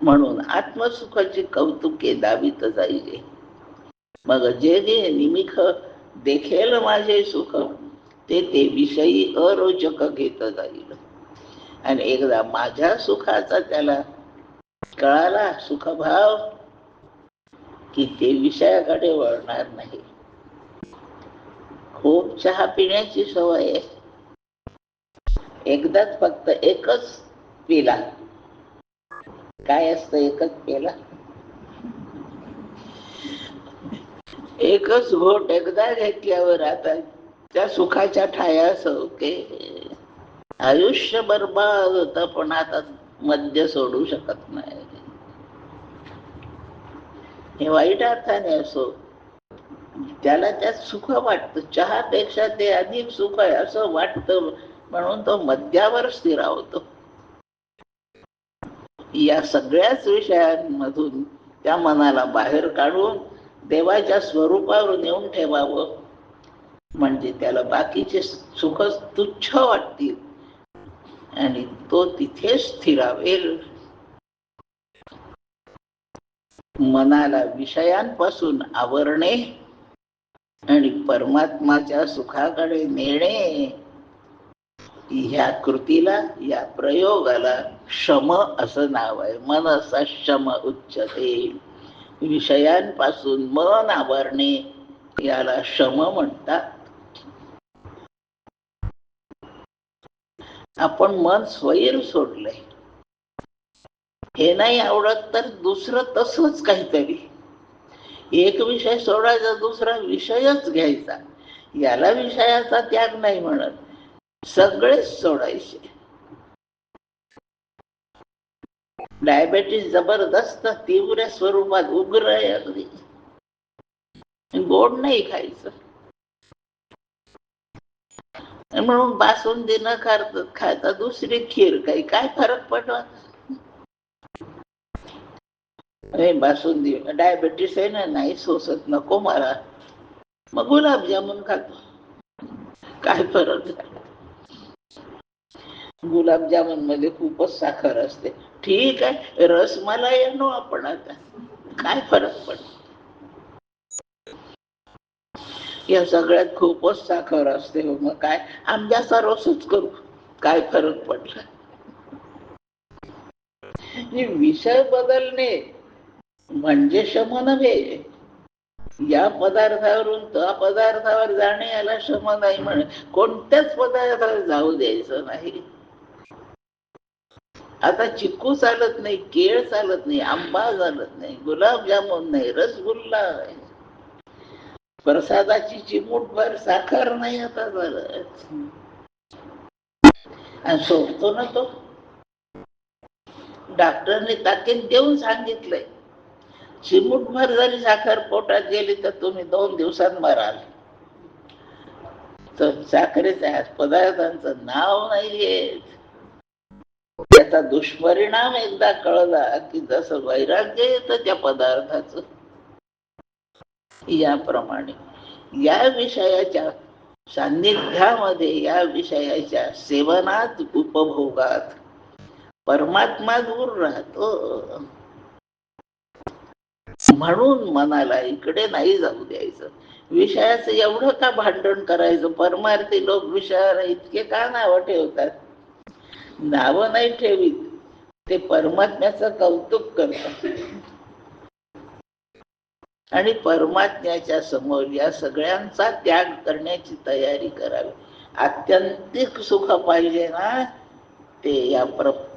म्हणून आत्मसुखाची कौतुके दावित जाईले. मग जे जे निमिख देखेल माझे सुख, ते ते विषयी अरोचक घेत जाईल. आणि एकदा माझ्या सुखाचा त्याला कळाला सुखभाव की ते विषयाकडे वळणार नाही. खूप चहा पिण्याची सवय आहे. एकदाच फक्त एकच पिला. काय असतं एकच पिला? एकच घोट एकदा घेतल्यावर आता त्या सुखाच्या ठाया सोके. आयुष्य बरबाद होतं, पण आता मद्य सोडू शकत नाही. हे वाईट अर्थाने असो, त्याला त्यात सुख वाटतं. चहापेक्षा ते अधिक सुख आहे असं वाटतं, म्हणून तो मद्यावर स्थिरावतो. या सगळ्याच विषयांमधून त्या मनाला बाहेर काढून देवाच्या स्वरूपावर नेऊन ठेवावं. म्हणजे त्याला बाकीचे सुख तुच्छ वाटतील आणि तो तिथे स्थिरावेल. मनाला विषयांपासून आवरणे आणि परमात्माच्या सुखाकडे नेणे, ह्या कृतीला, या प्रयोगाला शम असं नाव आहे. मनसा शम उच्चते. विषयांपासून मन आवरणे याला शम म्हणतात. आपण मन स्वैर सोडलंय. हे नाही आवडत तर दुसरं तसंच काहीतरी. एक विषय सोडायचा, दुसरा विषयच घ्यायचा. याला विषयाचा त्याग नाही म्हणत. सगळेच सोडायचे. डायबेटीस जबरदस्त तीव्र स्वरूपात उग्र आहे. अगदी गोड नाही खायचं. म्हणून बासुंदी न खाता दुसरी खीर काही काय फरक पडला? बासुंदी डायबेटीस आहे ना, नाही सोसत, नको मला. मग गुलाबजामुन खातो. काय फरक? गुलाबजामुन मध्ये खूपच साखर असते. ठीक आहे, रसमलाई आणू आपण आता, काय फरक पडतो. या सगळ्यात खूपच साखर असते, मग काय आंब्याचा रसच करू, काय फरक पडला. विषय बदलणे म्हणजे शम नव्हे. या पदार्थावरून त्या पदार्थावर जाणे याला शम नाही म्हणे. कोणत्याच पदार्थावर जाऊ द्यायचं नाही. आता चिक्कू चालत नाही, केळ चालत नाही, आंबा चालत नाही, गुलाबजामुन नाही, रसगुल्ला नाही, प्रसादाची चिमूटभर साखर नाही आता चालत. आणि सोडतो ना तो. डॉक्टरने ताकीद देऊन सांगितलंय, चिमूटभर जरी साखर पोटात गेली तर तुम्ही 2 दिवसात मराल. तर साखरेच्या पदार्थांचं नाव नाही घेत. त्याचा दुष्परिणाम एकदा कळला की जसं वैराग्य येतं त्या पदार्थाचं, याप्रमाणे या विषयाच्या सान्निध्यामध्ये, या विषयाच्या सेवनात, उपभोगात परमात्मा दूर राहतो. म्हणून मनाला इकडे नाही जाऊ द्यायचं. विषयाचं एवढं का भांडण करायचं. परमार्थी लोक विषयाला इतके का नावं ठेवतात. नावं नाही ठेवीत, ते परमात्म्याचं कौतुक करतात. आणि परमात्म्याच्या समोर या सगळ्यांचा त्याग करण्याची तयारी करावी. आत्यंतिक सुख पाहिजे ना, ते या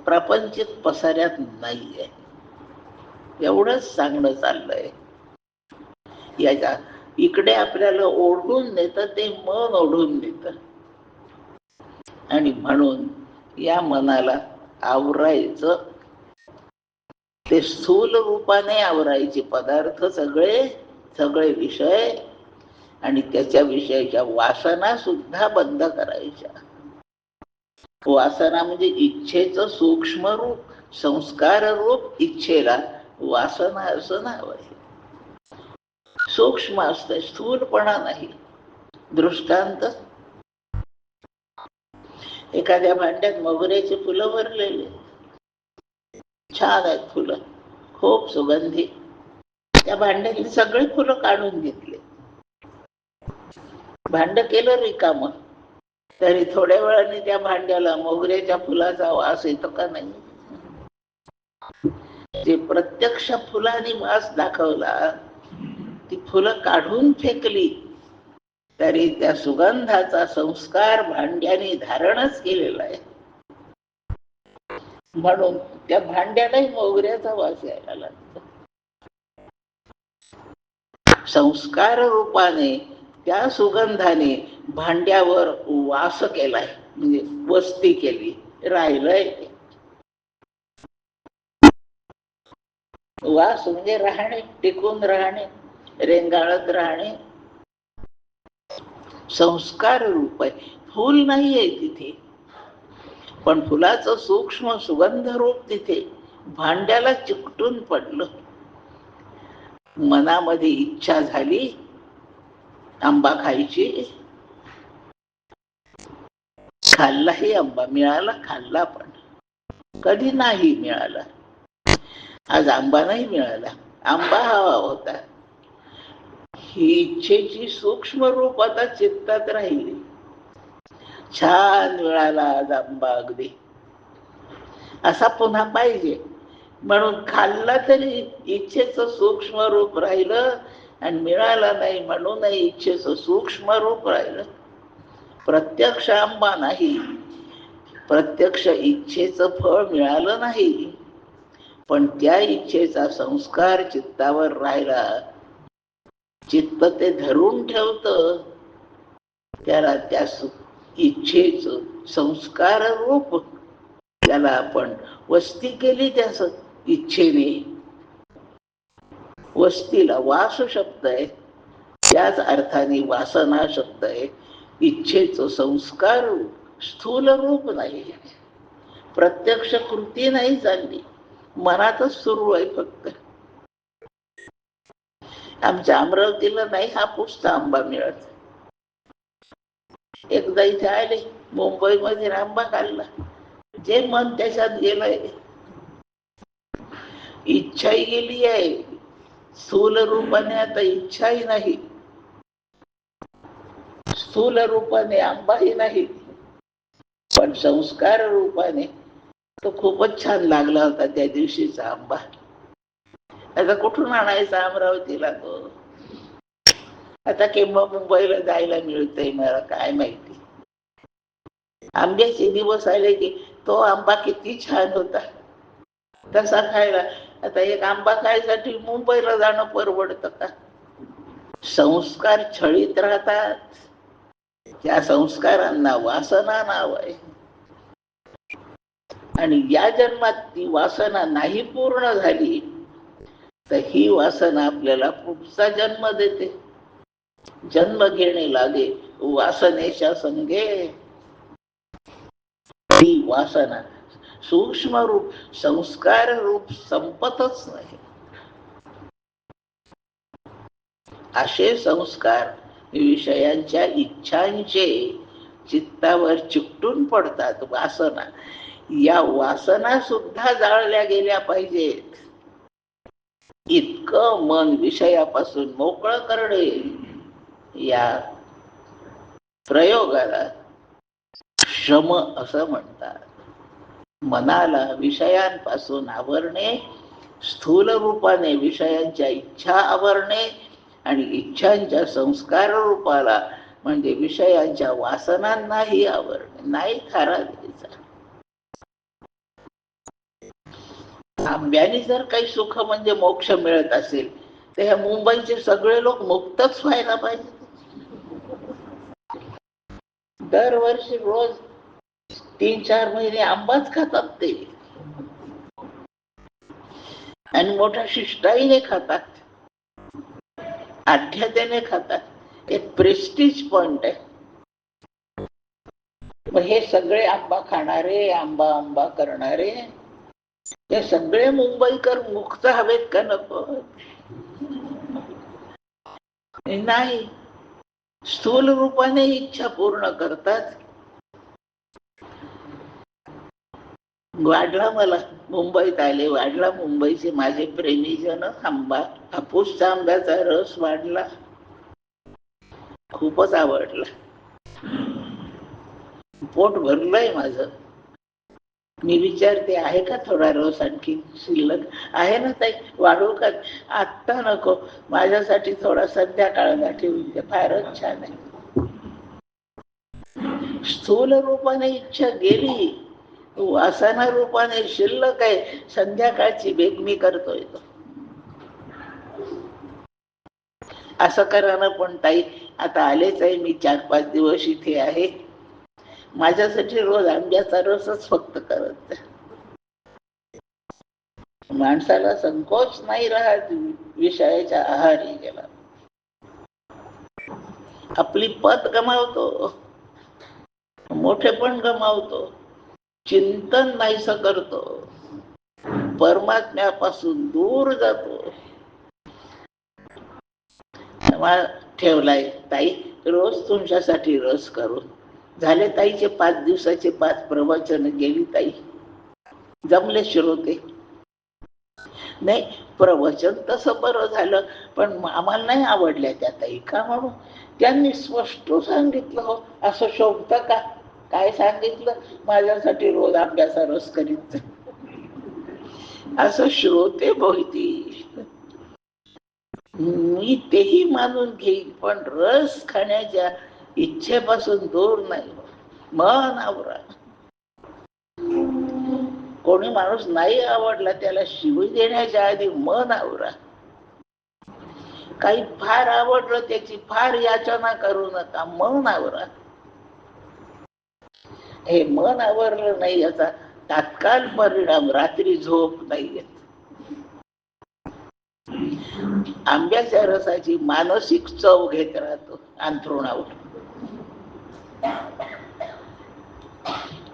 प्रपंचित पसाऱ्यात नाहीये. एवढंच सांगणं चाललंय. याच्या इकडे आपल्याला ओढून नेतं ते मन, ओढून नेतं. आणि म्हणून या मनाला आवरायचं, ते स्थूल रूपाने आवरायचे पदार्थ सगळे, सगळे विषय, आणि त्याच्या विषयाच्या वासना सुद्धा बंद करायच्या. वासना म्हणजे इच्छेचं सूक्ष्म रूप, संस्कार रूप इच्छेला वासना असं नाव आहे. सूक्ष्म असतं, स्थूलपणा नाही. दृष्टांत, एखाद्या भांड्यात मोगऱ्याची फुलं भरलेली, छान आहेत फुलं, खूप सुगंधी. त्या भांड्यातली सगळी फुलं काढून घेतली, भांड केलं रिकामं, तरी थोड्या वेळाने त्या भांड्याला मोगऱ्याच्या फुलाचा वास येतो का नाही. जे प्रत्यक्ष फुलाने वास दाखवला, ती फुलं काढून फेकली, तरी त्या सुगंधाचा संस्कार भांड्याने धारणच केलेला आहे. म्हणून त्या भांड्यालाही मोगऱ्याचा वास यायला लागतो. संस्कार रूपाने त्या सुगंधाने भांड्यावर वास केलाय, म्हणजे वस्ती केली, राहिलंय. वास म्हणजे राहणे, टिकून राहणे, रेंगाळत राहणे. संस्कार रूप आहे, फूल नाही आहे तिथे, पण फुलाचं सूक्ष्म सुगंध रूप तिथे भांड्याला चिकटून पडलं. मनामध्ये इच्छा झाली आंबा खायची, खाल्लाही आंबा, मिळाला, खाल्ला, पण कधी नाही मिळाला. आज आंबा नाही मिळाला, आंबा हवा होता. ही इच्छेची सूक्ष्म रूप आता चित्तात राहिली. छान मिळाला आज आंबा, अगदी असा पुन्हा पाहिजे, म्हणून खाल्ला तरी इच्छेचं सूक्ष्म रूप राहिलं, आणि मिळाला नाही म्हणूनही इच्छेचं सूक्ष्म रूप राहिलं. प्रत्यक्ष आंबा नाही, प्रत्यक्ष इच्छेचं फळ मिळालं नाही, पण त्या इच्छेचा संस्कार चित्तावर राहिला. चित्त ते धरून ठेवतं, त्याला त्या इच्छेचं संस्कार रूप, त्याला आपण वस्ती केली. त्याच इच्छेने, वस्तीला वास शब्द आहे, त्याच अर्थाने वासना शब्द आहे. इच्छेचं संस्कार रूप, स्थूल रूप नाही, प्रत्यक्ष कृती नाही चालली, मनातच सुरू आहे फक्त. आमच्या अमरावतीला नाही हापूसचा आंबा मिळत. एकदा इथे आले, मुंबईमध्ये आंबा खाल्ला, जे मन त्याच्यात गेलंय. इच्छाही गेली आहे, स्थूल रूपाने आता इच्छाही नाही, स्थूल रूपाने आंबाही नाही, पण संस्कार रूपाने तो खूपच छान लागला होता त्या दिवशीचा आंबा. आता कुठून आणायचा अमरावतीला तो? आता केव्हा मुंबईला जायला मिळतंय मला काय माहिती. आंब्याचे दिवस आले की तो आंबा किती छान होता तसा खायला. आता एक आंबा खायसाठी मुंबईला जाणं परवडतं का? संस्कार छळीत राहतात. त्या संस्कारांना वासना नाव आहे, आणि या जन्मात ती वासना नाही पूर्ण झाली तर ही वासना आपल्याला पुढचा जन्म देते. जन्म घेणे लागे वासनेच्या संगे. ती वासना सूक्ष्म रूप संस्कार रूप संपतच नाही. असे संस्कार विषयांच्या इच्छांचे चित्तावर चिकटून पडतात. वासना, या वासना सुद्धा जाळल्या गेल्या पाहिजेत. इतकं मन विषयापासून मोकळं करणे या प्रयोगाला श्रम असं म्हणतात. मनाला विषयांपासून आवरणे, स्थूल रूपाने विषयांच्या इच्छा आवरणे, आणि इच्छांच्या संस्कार रूपाला म्हणजे विषयांच्या वासनांनाही आवरणे. नाही थारा द्यायचा. आंब्याने जर काही सुख म्हणजे मोक्ष मिळत असेल तर ह्या मुंबईचे सगळे लोक मुक्तच व्हायला पाहिजे. दरवर्षी रोज 3-4 महिने आंबाच खातात ते, आणि मोठ्या शिष्टाईने खातात, आढ्यतेने खातात. एक प्रेस्टिज पॉइंट आहे. मग हे सगळे आंबा खाणारे, आंबा आंबा करणारे, हे सगळे मुंबईकर मुक्त हवेत का नको? नाही, स्थूल रूपाने इच्छा पूर्ण करतात. वाढला, मला मुंबईत आले, वाढला मुंबईचे माझे प्रेमीजन आंबा, हापूसचा आंब्याचा रस वाढला, खूपच आवडला. पोट भरलंय माझं. मी विचारते आहे का थोडा रस आणखी शिल्लक? आहे ना ताई, वाढवू का? आत्ता नको, माझ्यासाठी थोडा संध्याकाळला ठेवून दे, फारच छान आहे. स्थूल रूपाने इच्छा गेली, वासना रूपाने शिल्लक आहे. संध्याकाळची बेगमी करतोय तो. असं करा ना. पण ताई आता आलेच आहे मी, 4-5 दिवस इथे आहे, माझ्यासाठी रोज आंब्याचा रसच फक्त करत. माणसाला संकोच नाही राहत विषयाच्या आहारी गेला. आपली पत गमावतो, मोठे पण गमावतो, चिंतन नाहीस करतो, परमात्म्यापासून दूर जातो. ठेवलाय ताई रोज तुमच्यासाठी रस करून. झाले ताईचे 5 दिवसाचे 5 प्रवचन गेली ताई. जमले श्रोते? नाही, प्रवचन तसं बरं झालं, पण आम्हाला नाही आवडल्या त्या ताई. का म्हणून? त्यांनी स्पष्ट सांगितलं. हो, असं शोभतं का? काय सांगितलं? माझ्यासाठी रोज आंब्याचा रस करीत. असं श्रोते बोलती. मी तेही मानून घेईन, पण रस खाण्याच्या इच्छेपासून दूर नाही. मन आवरा. कोणी माणूस नाही आवडला त्याला शिवी देण्याच्या आधी मन आवरा. काही फार आवडलं त्याची फार याचना करू नका, मन आवरा. हे मन आवरलं नाही याचा तात्काळ परिणाम रात्री झोप नाही येत. आंब्याच्या रसाची मानसिक चव घेत राहतो अंथरुणावर.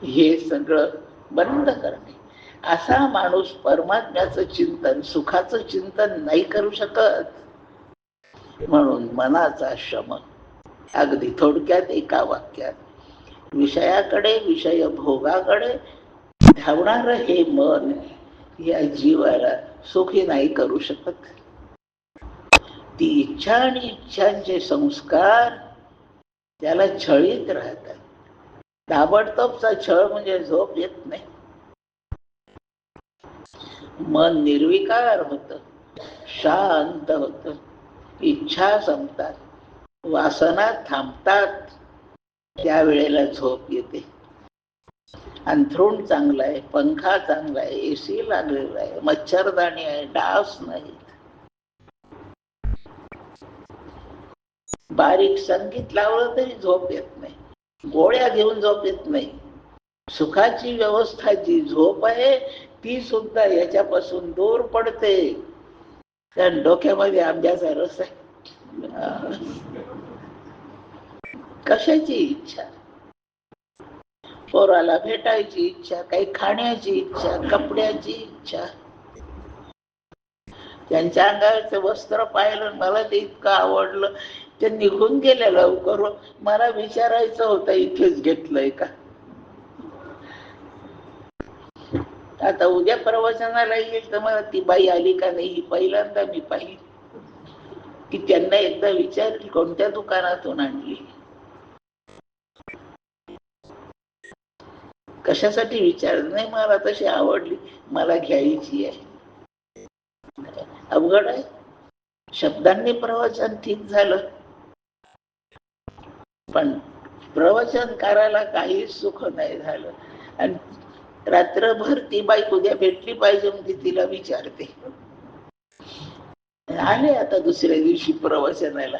हे सगळं बंद करणे. असा माणूस परमात्म्याचं चिंतन, सुखाचं चिंतन नाही करू शकत. म्हणून मनाचा श्रम. अगदी थोडक्यात एका वाक्यात, विषयाकडे, विषय भोगाकडे धावणार हे मन या जीवाला सुखी नाही करू शकत. ती इच्छा आणि इच्छांचे संस्कार त्याला छळीत राहतात. ताबडतोबचा छळ म्हणजे झोप येत नाही. मन निर्विकार होत, शांत होत, इच्छा संपतात, वासना थांबतात. त्यावेळेला झोप येते. अंथरूण चांगलं आहे, पंखा चांगला आहे, एसी लागलेला आहे, मच्छरदाणी आहे, डास नाही. बारीक संगीत लावलं तरी झोप येत नाही, गोळ्या घेऊन झोप येत नाही. सुखाची व्यवस्था जी झोप आहे ती सुद्धा याच्यापासून दूर पडते. कारण डोक्यामध्ये आंब्याचा रस आहे. कशाची इच्छा? पोराला भेटायची इच्छा, काही खाण्याची इच्छा, कपड्याची इच्छा. त्यांच्या अंगावरचं वस्त्र पाहिलं, मला ते इतकं आवडलं, ते निघून गेले लवकर. मला विचारायचं होतं इथेच घेतलंय का. आता उद्या प्रवचनाला येईल तर मला ती बाई आली का नाही पहिल्यांदा मी पाहिली. की त्यांना एकदा विचारली कोणत्या दुकानातून आणली. कशासाठी विचारलं नाही, मला तशी आवडली, मला घ्यायची आहे. अवघड आहे. शब्दांनी प्रवचन ठीक झालं, पण प्रवचनकाराला काही सुख नाही झालं. आणि रात्रभर ती बाई उद्या भेटली पाहिजे म्हणजे तिला विचारते. आले आता दुसऱ्या दिवशी प्रवचनाला,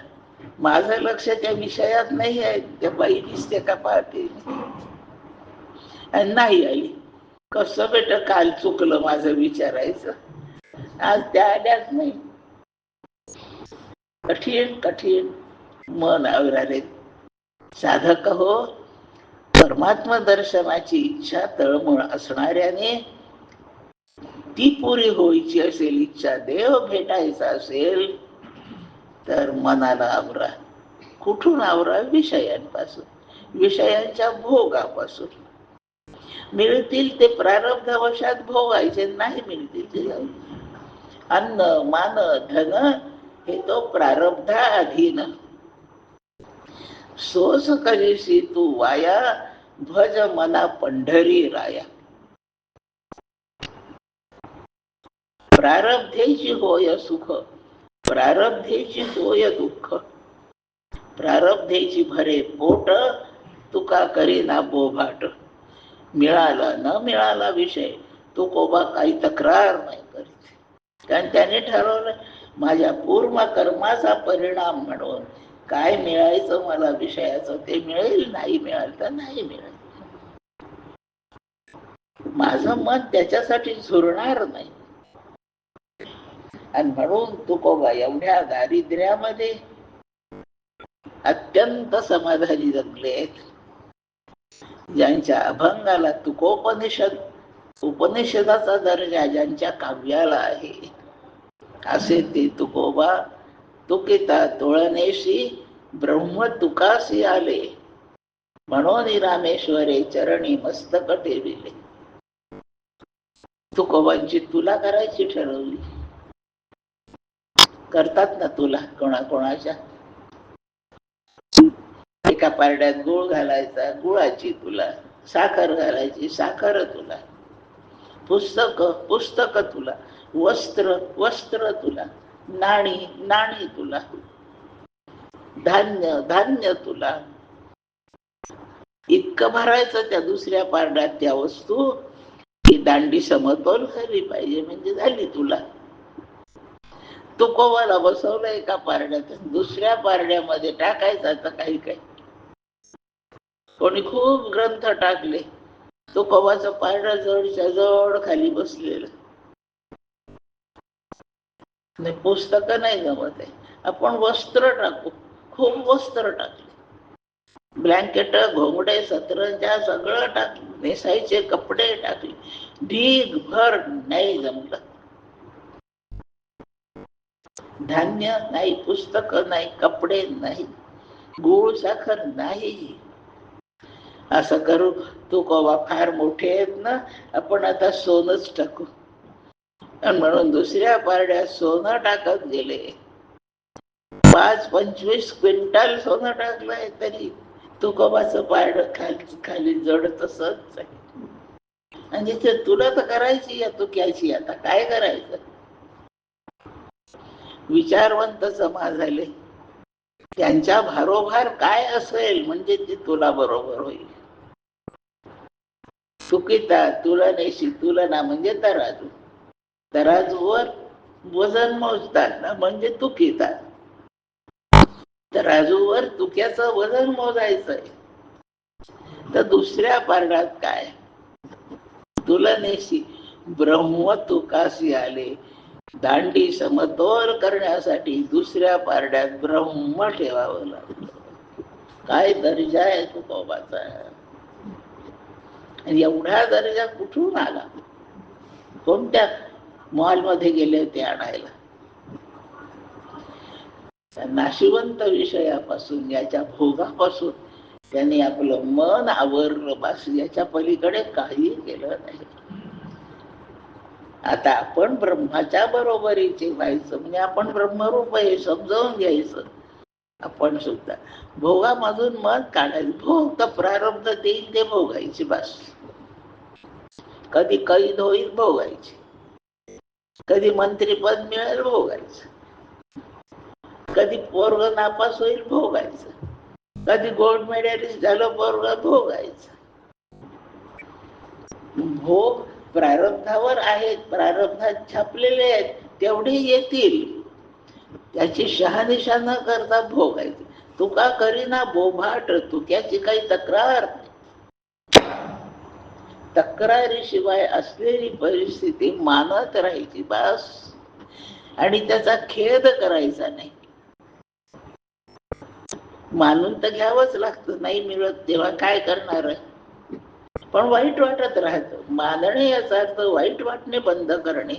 माझं लक्ष त्या विषयात नाही आहे, त्या बाई दिसते का पाहते. आणि नाही आली. कसं बेटा, काल चुकलं माझं विचारायचं, आज त्या आल्याच नाही. कठीण कठीण मन आवराले. साधक हो, परमात्मा दर्शनाची इच्छा तळमळ असणाऱ्याने ती पुरी व्हायची असेल, इच्छा देव भेटायचा असेल तर मनाला आवरा. कुठून आवरा? विषयांपासून, विषयांच्या भोगापासून. मिळतील ते प्रारब्धवशात भोगायचे, नाही मिळतील ते जाऊ. अन्न मान धन हे तो प्रारब्धाधीन. सोस करीसी तू वाया, भज मना पंढरी राया. प्रारब्धेची होय सुख, प्रारब्धेची होय दुःख. प्रारब्धेची भरे पोट, तुका करीना बोभाट. मिळाला न मिळाला विषय, तुकोबा काही तक्रार नाही करीत. कारण त्याने ठरवलं माझ्या पूर्ण कर्माचा परिणाम म्हणून काय मिळायचं मला विषयाचं ते मिळेल, नाही मिळालं तर नाही मिळेल. माझं मन त्याच्यासाठी झुरणार नाही. आणि म्हणून तुकोबा एवढ्या दारिद्र्यामध्ये अत्यंत समाधानी जगले आहेत. ज्यांच्या अभंगाला तुकोपनिषद, उपनिषदाचा दर्जा ज्यांच्या काव्याला आहे, असे ते तुकोबा. तुकिता तोळणेशी ब्रह्म तुकासी आले, म्हणून रामेश्वरे चरणी मस्तक ठेविले. तुकोबांची तुला करायची ठरवली. करतात ना तुला कोणाकोणाच्या. एका पारड्यात गुळ घालायचा, गुळाची तुला. साखर घालायची, साखर तुला. पुस्तक, पुस्तक तुला. वस्त्र, वस्त्र तुला. नाणी, नाणी तुला. धान्य, धान्य तुला. इतकं भरायचं त्या दुसऱ्या पारड्यात त्या वस्तू की दांडी समतोल झाली पाहिजे, म्हणजे झाली तुला. तुकोबाला बसवलं एका पारड्यात, दुसऱ्या पारड्यामध्ये टाकायचं. आता काही काही कोणी खूप ग्रंथ टाकले, तुकोबाचं पारडं जडच्या जड खाली बसलेलं. पुस्तक नाही जमत आहे, आपण वस्त्र टाकू. खूप वस्त्र टाकले, ब्लँकेट, घोंगडे, सतरंजा सगळं टाकलं, नेसायचे कपडे टाकले, ढीग भर, नाही जमलं. धान्य नाही, पुस्तक नाही, कपडे नाही, गूळ साखर नाही. असं करू तुकोबा फार मोठे आहेत ना, आपण आता सोनच टाकू. आणि म्हणून दुसऱ्या पारड्यात सोनं टाकत गेले. 5-25 क्विंटल सोनं टाकलंय तरी तुकोबाचं पारड खाली जड तसंच आहे. आणि ते तुला तर करायची या तुक्याची, आता काय करायचं. विचारवंत जमा झाले, त्यांच्या भारोभार काय असेल म्हणजे ते तुला बरोबर होईल. चुकीता तुलनेशी, तुलना म्हणजे तराजू, तराजूवर वजन मोजतात ना म्हणजे तुकीतात. तराजूवर तुक्याचं वजन मोजायचंय. तर दुसऱ्या पारडात काय, तुलनेशी ब्रह्म तुकासी आले. दांडी समतोल करण्यासाठी दुसऱ्या पारड्यात ब्रह्म ठेवावं लागलं. काय दर्जा आहे तुकोबाचा. आणि एवढा दर्जा कुठून आला, कोणत्या मॉलमध्ये गेले होते आणायला. नाशिवंत विषयापासून, याच्या भोगापासून त्यांनी आपलं मन आवरलं, बस याच्या पलीकडे काही केलं नाही. आता आपण ब्रह्माच्या बरोबरीचे व्हायचं म्हणजे आपण ब्रह्मरूप हे समजावून घ्यायचं. आपण सुद्धा भोगामधून मन काढायचं. भोग तर प्रारब्ध देईल ते भोगायचे, बस. कधी कैद होईल भोगायचे, कधी मंत्रीपद मिळेल भोगायचं, कधी पोरग नापास होईल भोगायचं, कधी गोल्ड मेडलिस्ट झालं पोरग भोगायचं. भोग प्रारब्धावर आहेत, प्रारब्धात छापलेले आहेत, तेवढे येतील. त्याची शहानिशा न करता भोगायचे. तुका करीना बोभाट, तुक्याची काही तक्रार, तक्रारीशिवाय असलेली परिस्थिती मानत राहायची, बस. आणि त्याचा खेद करायचा नाही. मानून तर घ्यावंच लागतं, नाही मिळत तेव्हा काय करणार आहे. पण वाईट वाटत राहतं. मानणे याचा अर्थ वाईट वाटणे बंद करणे.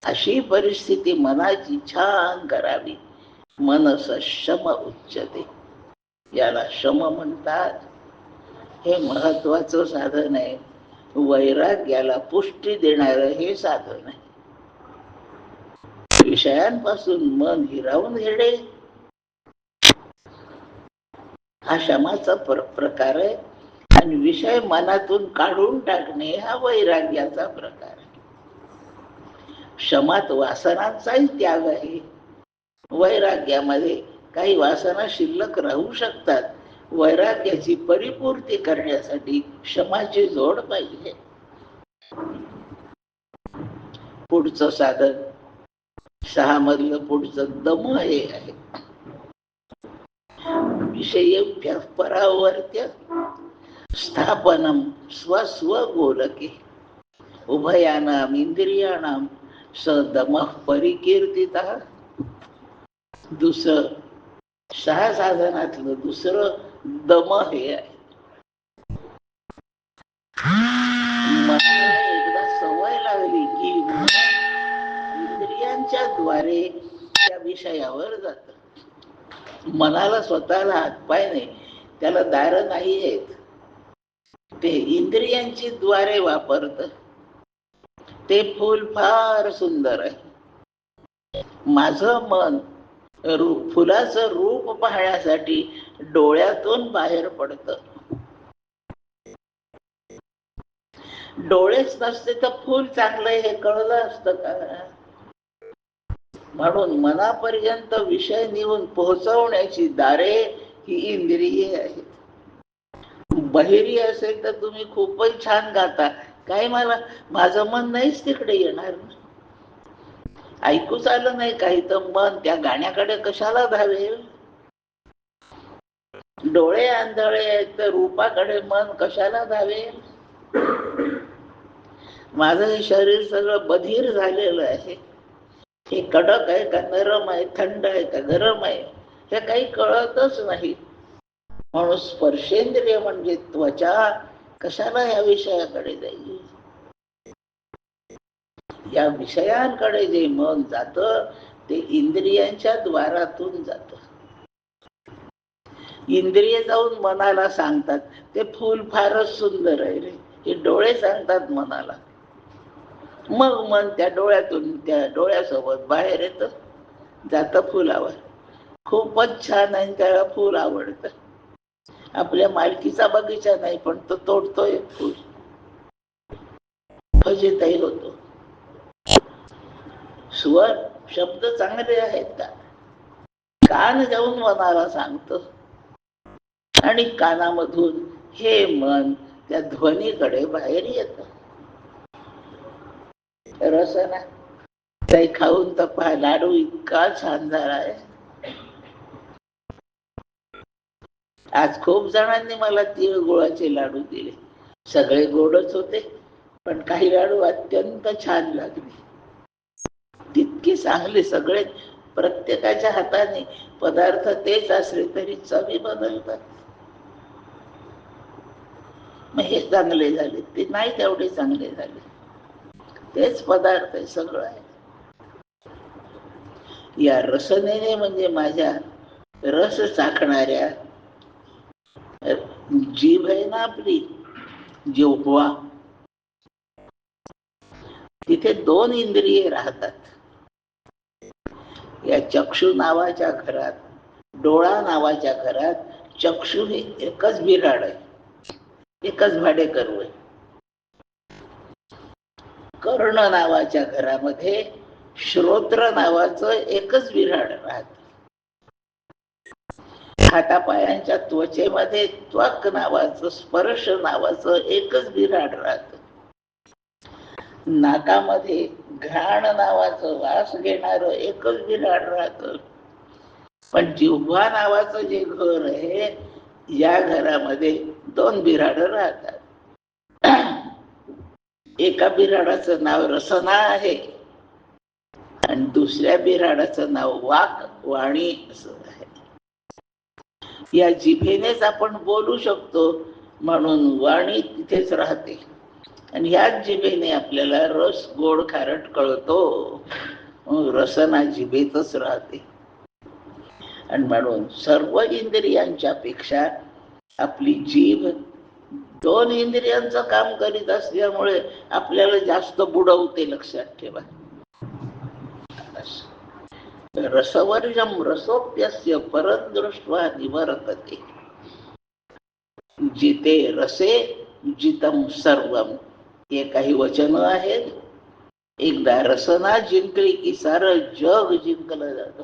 अशी परिस्थिती मनाची छान करावी. मनस शम उच्चते, याला शम म्हणतात. हे महत्वाचं साधन आहे. वैराग्याला पुष्टी देणारं हे साधन आहे. विषयांपासून मन हिरावून घेणे हा शमाचा प्रकार आहे. आणि विषय मनातून काढून टाकणे हा वैराग्याचा प्रकार आहे. शमात वासनांचाही त्याग आहे. वैराग्यामध्ये काही वासना शिल्लक राहू शकतात. वैराग्याची परिपूर्ती करण्यासाठी क्षमाची जोड पाहिजे. पुढचं साधन 6 मधलं पुढचं दम हे आहे. विषयेभ्यः परावर्त्य स्थापनम स्वस्व गोलके उभयानाम इंद्रियाणाम सदमः परिकीर्तितः. दुसरं 6 साधनातलं दुसरं दम हे आहे. मला एकदा सवय लागली की इंद्रियांच्या द्वारे त्या विषयावर जात. मनाला स्वतःला हातपाय नाही, त्याला दार नाही आहेत, ते इंद्रियांची द्वारे वापरत. ते फूल फार सुंदर आहे. माझं मन फुलाचं रूप पाहण्यासाठी डोळ्यातून बाहेर पडतं. डोळेच नसते तर फूल चांगलं हे कळलं असतं का. म्हणून मनापर्यंत विषय नेऊन पोहोचवण्याची दारे ही इंद्रिये आहेत. बहिरी असेल तर तुम्ही खूपच छान गाता, काय मला माझं मन नाहीच तिकडे येणार. ऐकूच आलं नाही काही तर मन त्या गाण्याकडे कशाला धावेल. डोळे आंधळे आहेत तर रूपाकडे मन कशाला धावेल. माझं हे शरीर सगळं बधीर झालेलं आहे. हे कडक आहे का नरम आहे, थंड आहे का गरम आहे, हे काही कळतच नाही. म्हणून स्पर्शेंद्रिय म्हणजे त्वचा कशाला या विषयाकडे जाईल. या विषयांकडे जे मन जातं ते इंद्रियांच्या द्वारातून जात. इंद्रिय जाऊन मनाला सांगतात ते फूल फारच सुंदर आहे रे. हे डोळे सांगतात मनाला. मग मन त्या डोळ्यातून, त्या डोळ्यासोबत बाहेर येतं, जातं फुलावर. खूपच छान आहे, त्याला फुल आवडतं. आपल्या मालकीचा बगीचा नाही, पण तो तोडतोय फुल, फजितही होतो. स्वर शब्द चांगले आहेत का? कान जाऊन मनाला सांगतो आणि कानामधून हे मन त्या ध्वनीकडे बाहेर येत. रसना काही खाऊन तर पहा, लाडू इतका छान झाला आहे. आज खूप जणांनी मला तीळ गुळाचे लाडू दिले. सगळे गोडच होते, पण काही लाडू अत्यंत छान लागले. तितके चांगले सगळे. प्रत्येकाच्या हाताने पदार्थ तेच असले तरी चवी बदलतात. मग हे चांगले झाले, ते नाही तेवढे चांगले झाले. तेच पदार्थ आहे, सगळं आहे. या रसनेने म्हणजे माझ्या रस चाखणाऱ्या जीभ आहे ना आपली, जिव्हावा, तिथे दोन इंद्रिये राहतात. या चक्षु नावाच्या घरात, डोळा नावाच्या घरात चक्षु हे एकच बिराड आहे, एकच भाडेकरू आहे. कर्ण नावाच्या घरामध्ये श्रोत्र नावाचं एकच बिराड राहत. हातापायांच्या त्वचेमध्ये त्वक नावाचं, स्पर्श नावाचं एकच बिराड राहत. नाकामध्ये घाण नावाचं, वास घेणार एकच बिराड राहत. पण जिव्हा नावाचं जे घर आहे, या घरामध्ये दोन बिराड राहतात. एका बिराडाचं नाव रसना आहे आणि दुसऱ्या बिराडाचं नाव वाक, वाणी असं आहे. या जिभेनेच आपण बोलू शकतो, म्हणून वाणी तिथेच राहते. आणि ह्याच जिभेने आपल्याला रस, गोड, खारट कळतो. रसना जिभेतच राहते. आणि म्हणून सर्व इंद्रियांच्या पेक्षा आपली जीभ दोन इंद्रियांचं काम करीत असल्यामुळे आपल्याला जास्त बुडवते. लक्षात ठेवा. रसवर्जम रसोप्यस्य परदृष्ट्वा निवर्तते. जिते रसे जितम सर्वम, हे काही वचन आहेत. एकदा रसना जिंकली की सारं जग जिंकलं जातं.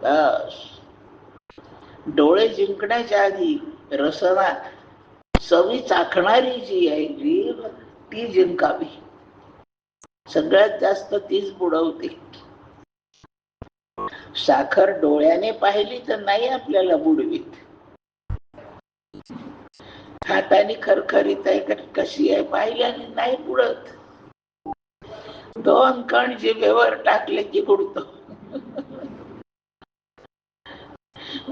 बस, डोळे जिंकण्याच्या आधी रसना, चवी चाखणारी जी आहे जीभ, ती जिंकावी. सगळ्यात जास्त तीच बुडवते. साखर डोळ्याने पाहिली तर नाही आपल्याला बुडवीत. हाताने खरखरीत आहे कशी आहे पाहिल्याने नाही बुडत. दोन कण जिभेवर टाकले की बुडतो.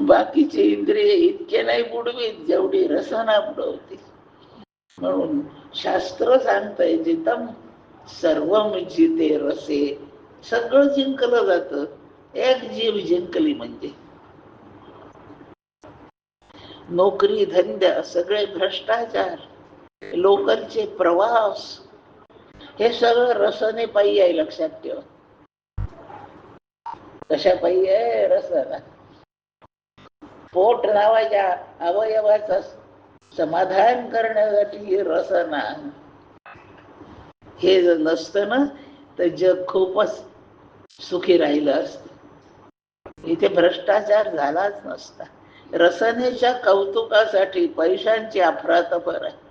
बाकीचे इंद्रिय इतके नाही बुडवीत जेवढी रसना बुडवते. म्हणून शास्त्र सांगतंय जितम सर्वम जिते रसे, सगळं जिंकलं जातं. एक जीव जिंकली म्हणजे नोकरी धंदा, सगळे भ्रष्टाचार, लोकलचे प्रवास, हे सगळं रसने पायी आहे. लक्षात ठेवा. कशा पायी आहे? रसना. पोट नावाच्या अवयवाचा समाधान करण्यासाठी रसना. हे जर नसतं ना तर जग खूपच सुखी राहिलं असतं. इथे भ्रष्टाचार झालाच नसता. रसनेच्या कौतुकासाठी पैशांची अफरातफर आहे.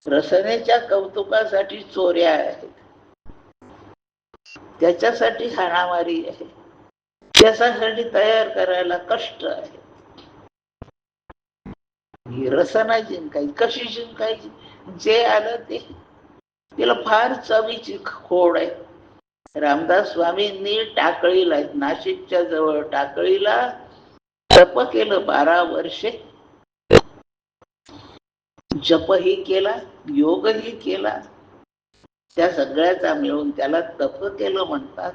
रसनेच्या कौतुकासाठी चोऱ्या आहेत, त्याच्यासाठी हाणामारी आहे, त्याच्यासाठी तयार करायला कष्ट आहे. ही रसना जिंकायची. कशी जिंकायची? जे आलं ते. तिला फार चवीची खोड आहे. रामदास स्वामींनी टाकळीला, नाशिकच्या जवळ टाकळीला तप केलं 12 वर्षे. जपही केला, योगही केला. त्या सगळ्याचा मिळून त्याला तप केलं म्हणतात.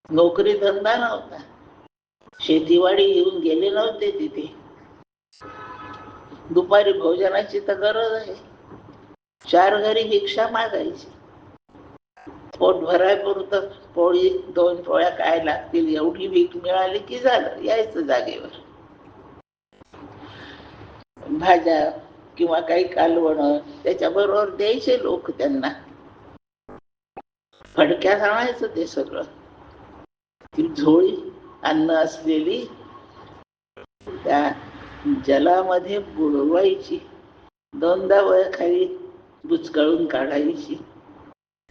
नोकरी धंदा नव्हता, शेतीवाडी येऊन गेले नव्हते तिथे. दुपारी भोजनाची तर गरज आहे. 4 घरी भिक्षा मागायची. पोट भरायपुरतं पोळी 2 पोळ्या काय लागतील एवढी भीक मिळाली की झालं, यायचं जागेवर. भाज्या किंवा काही कालवण त्याच्याबरोबर द्यायचे लोक त्यांना. फडक्यात आणायचं ते सगळं. ती झोळी अन्न असलेली त्या जलामध्ये बुडवायची, 2दा वर खाली बुचकळून काढायची,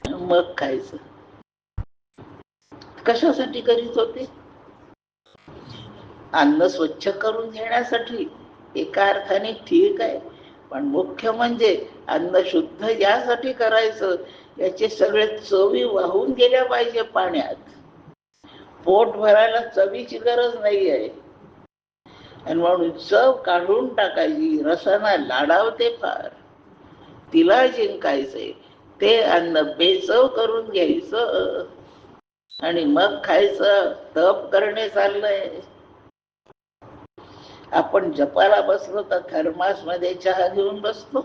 मग खायचं. कशासाठी करीत होते? अन्न स्वच्छ करून घेण्यासाठी. एका अर्थाने ठीक आहे, पण मुख्य म्हणजे अन्न शुद्ध यासाठी करायचं, याचे सगळे चवी वाहून गेल्या पाहिजे पाण्यात. पोट भरायला चवीची गरज नाही आहे, आणि म्हणून चव काढून टाकायची. रसाना लाडावते फार, तिला जिंकायचे. ते अन्न बेचव करून घ्यायचं आणि मग खायचं. तप करणे चाललंय. आपण जपाला बसलो तर थर्मास मध्ये चहा घेऊन बसतो.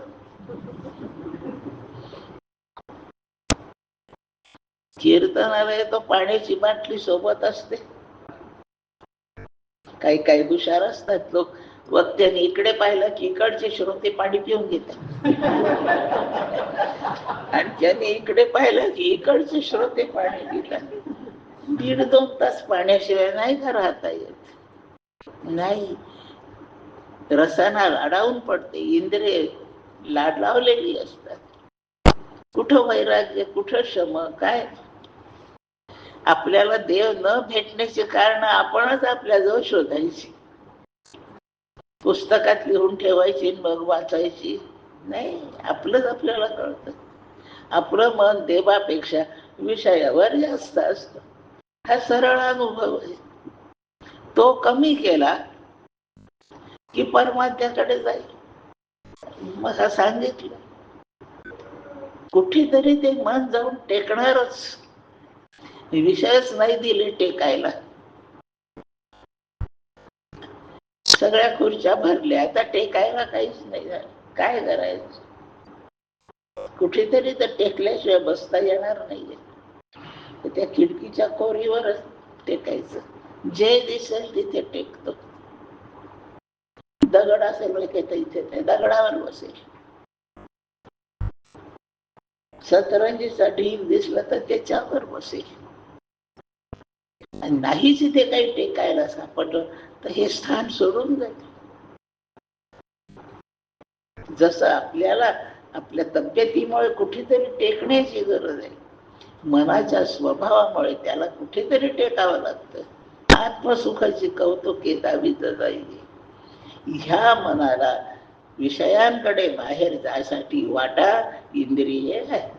कीर्तनालय तो पाण्याची बाटली सोबत असते. काही काही हुशार असतात लोक, वक्त्याने इकडे पाहिलं की इकडचे श्रोते पाणी पिऊन घेतात, आणि ज्याने इकडे पाहिलं की इकडचे श्रोते पाणी पितात. 1.5-2 तास पाण्याशिवाय नाही का राहता येत? नाही. रसाना लाडावून पडते. इंद्रिय लाड लावलेली असतात. कुठं वैराग्य, कुठं शम, काय? आपल्याला देव न भेटण्याचे कारण आपणच आपल्याजवळ शोधायची. पुस्तकात लिहून ठेवायची मग वाचायची नाही. आपलंच आपल्याला कळतं. आपलं मन देवापेक्षा विषयावर जास्त असतं. हा सरळ अनुभव आहे. तो कमी केला की परमात्म्याकडे जाईल. मग हा सांगितलं, कुठेतरी ते मन जाऊन टेकणारच. विषयच नाही दिले टेकायला. सगळ्या खुर्च्या भरल्या, आता टेकायला काहीच नाही. काय करायचं? कुठेतरी तर टेकल्याशिवाय बसता येणार नाहीये. त्या खिडकीच्या कोरीवरच टेकायचं. जे दिसेल तिथे टेकतो. दगड असेल इथे ते दगडावर बसेल. सतरंजीचा ढीग दिसला तर त्याच्यावर बसेल. नाहीच इथे काही टेकायला सापडलं तर हे स्थान सोडून जाईल. जसं आपल्याला आपल्या तब्येतीमुळे कुठेतरी टेकण्याची गरज आहे, मनाच्या स्वभावामुळे त्याला कुठेतरी टेकावं लागतं. आत्मसुखाची कौतुके दावीत जाईल. ह्या मनाला विषयांकडे बाहेर जायसाठी वाटा इंद्रिये आहेत.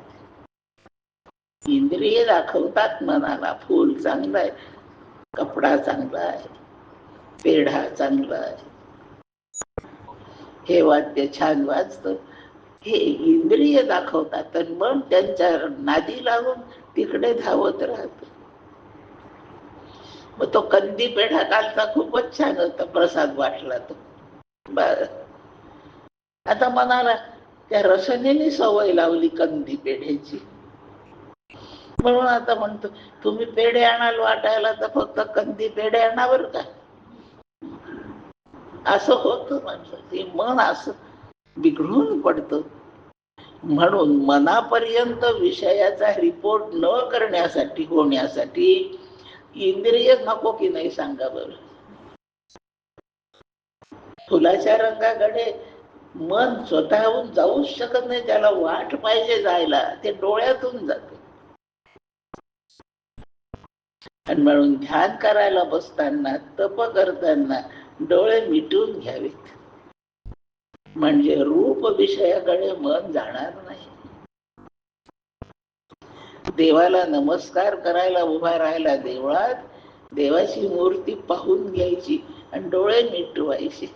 इंद्रिये दाखवतात मनाला, फूल चांगलं आहे, कपडा चांगला आहे, पेढा चांगला आहे, हे वाद्य छान वाजतं. हे इंद्रिय दाखवतात. तर मन त्यांच्या नादी लागून तिकडे धावत राहत. मग तो कंदी पेढा कालचा खूपच छान होता, प्रसाद वाटला तो. बर, आता मनाला त्या रसनेने सवय लावली कंदी पेढ्याची, म्हणून आता म्हणतो तुम्ही पेढे आणाल वाटायला तर फक्त कंदी पेढे आणा बरं का. असं होतं माणसाचे मन, असं बिघडून पडतं. म्हणून मनापर्यंत विषयाचा रिपोर्ट न करण्यासाठी, होण्यासाठी इंद्रिय नको की नाही सांगा बरं. फुलाच्या रंगाकडे मन स्वतःहून जाऊच शकत नाही, त्याला वाट पाहिजे जायला, ते डोळ्यातून जाते. आणि म्हणून ध्यान करायला बसताना, तप करताना डोळे मिटून घ्यावेत, म्हणजे रूप विषयाकडे मन जाणार नाही. देवाला नमस्कार करायला उभा राहिला देवळात, देवाची मूर्ती पाहून घ्यायची आणि डोळे मिटवायचे,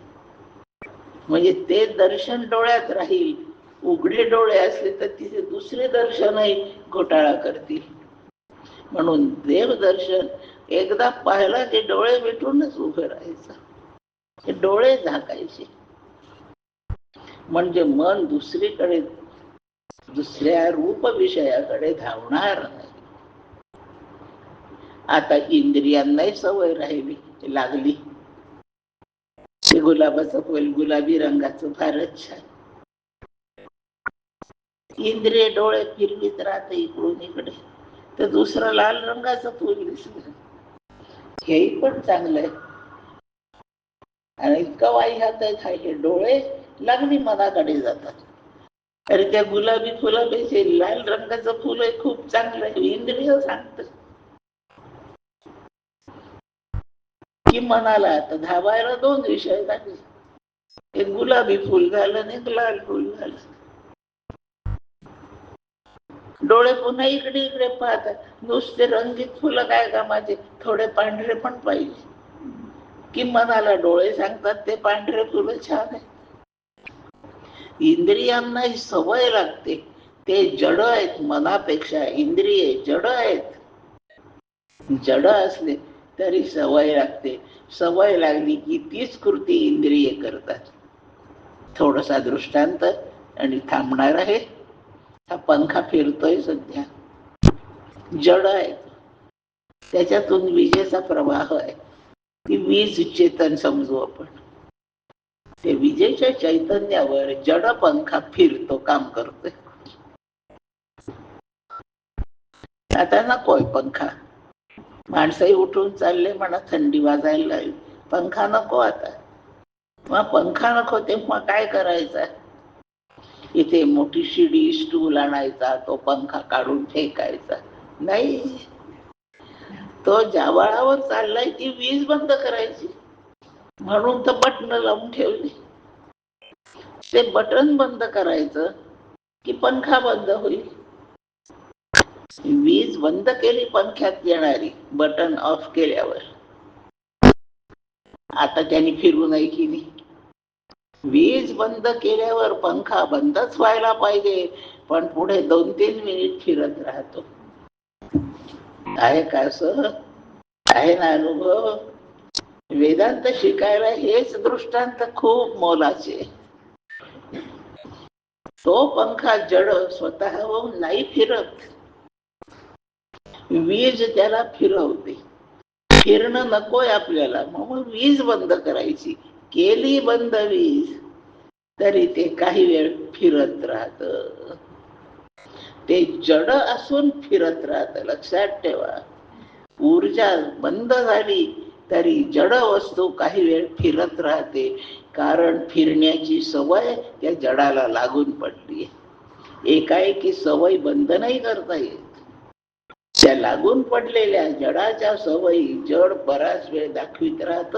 म्हणजे ते दर्शन डोळ्यात राहील. उघडे डोळे असले तर तिथे दुसरे दर्शनही घोटाळा करतील. म्हणून देवदर्शन एकदा पाहिला की डोळे मिटूनच उभे राहायचं. हे डोळे झाकायचे, म्हणजे मन दुसरीकडे दुसऱ्या रूप विषयाकडे धावणार नाही. आता इंद्रियांनाही सवय राहिली, लागली. ते गुलाबाचं फुल गुलाबी रंगाचं फारच छान. इंद्रिय डोळे फिरवीत राहते इकडून इकडे, तर दुसरं लाल रंगाचं फुल दिसलं, हेही पण चांगलं आहे. आणि इतकं वाईट आहे, हे डोळे लागली मनाकडे जातात. अरे त्या गुलाबी फुलापेक्षा लाल रंगाचं फुल आहे खूप चांगलं आहे, इंद्रिय सांगत की मनाला आता धावायला दोन विषय लागले, एक गुलाबी फुल झालं आणि एक लाल फुल झालं. डोळे पुन्हा इकडे इकडे पाहतात, नुसते रंगीत फुलं काय कामाचे, थोडे पांढरे पण पाहिजे. की मनाला डोळे सांगतात ते पांढरे फुलं छान आहे. इंद्रियांना ही सवय लागते, ते जड आहेत मनापेक्षा. इंद्रिये जड आहेत, जड असले तरी सवय लागते. सवय लागली की तीच कृती इंद्रिये करतात. थोडासा दृष्टांत आणि थांबणार आहे. हा पंखा फिरतोय सध्या, जड आहे, त्याच्यातून विजेचा प्रवाह आहे. ती वीज चेतन समजू आपण. ते विजेच्या चैतन्यावर जड पंखा फिरतो, काम करतोय. आता नकोय पंखा, माणसंही उठून चालले म्हणा, थंडी वाजायला लागली, पंखा नको आता. मग पंखा नको तेव्हा काय करायचं? इथे मोठी शिडी स्टूल आणायचा, तो पंखा काढून फेकायचा नाही. तो जावळावर चाललाय, ती वीज बंद करायची. म्हणून तर बटन लावून ठेवली. ते बटन बंद करायचं की पंखा बंद होईल. वीज बंद केली पंख्यात येणारी, बटन ऑफ केल्यावर. आता त्यांनी फिरू नये की नाही? वीज बंद केल्यावर पंखा बंदच व्हायला पाहिजे, पण पुढे 2-3 मिनिट फिरत राहतो. आहे का असं? आहे ना अनुभव? वेदांत शिकायला हेच दृष्टांत खूप मोलाचे. तो पंखा जड स्वतःहून नाही फिरत, वीज त्याला फिरवते. फिरणं नकोय आपल्याला, मग वीज बंद करायची. केली बंद वीज तरी ते काही वेळ फिरत राहत. ते जड असून फिरत राहत, लक्षात ठेवा. ऊर्जा बंद झाली तरी जड वस्तू काही वेळ फिरत राहते, कारण फिरण्याची सवय त्या जडाला लागून पडली. एकाएकी सवय बंद नाही करता येत. त्या लागून पडलेल्या जडाच्या सवयी जड बराच वेळ दाखवित राहत.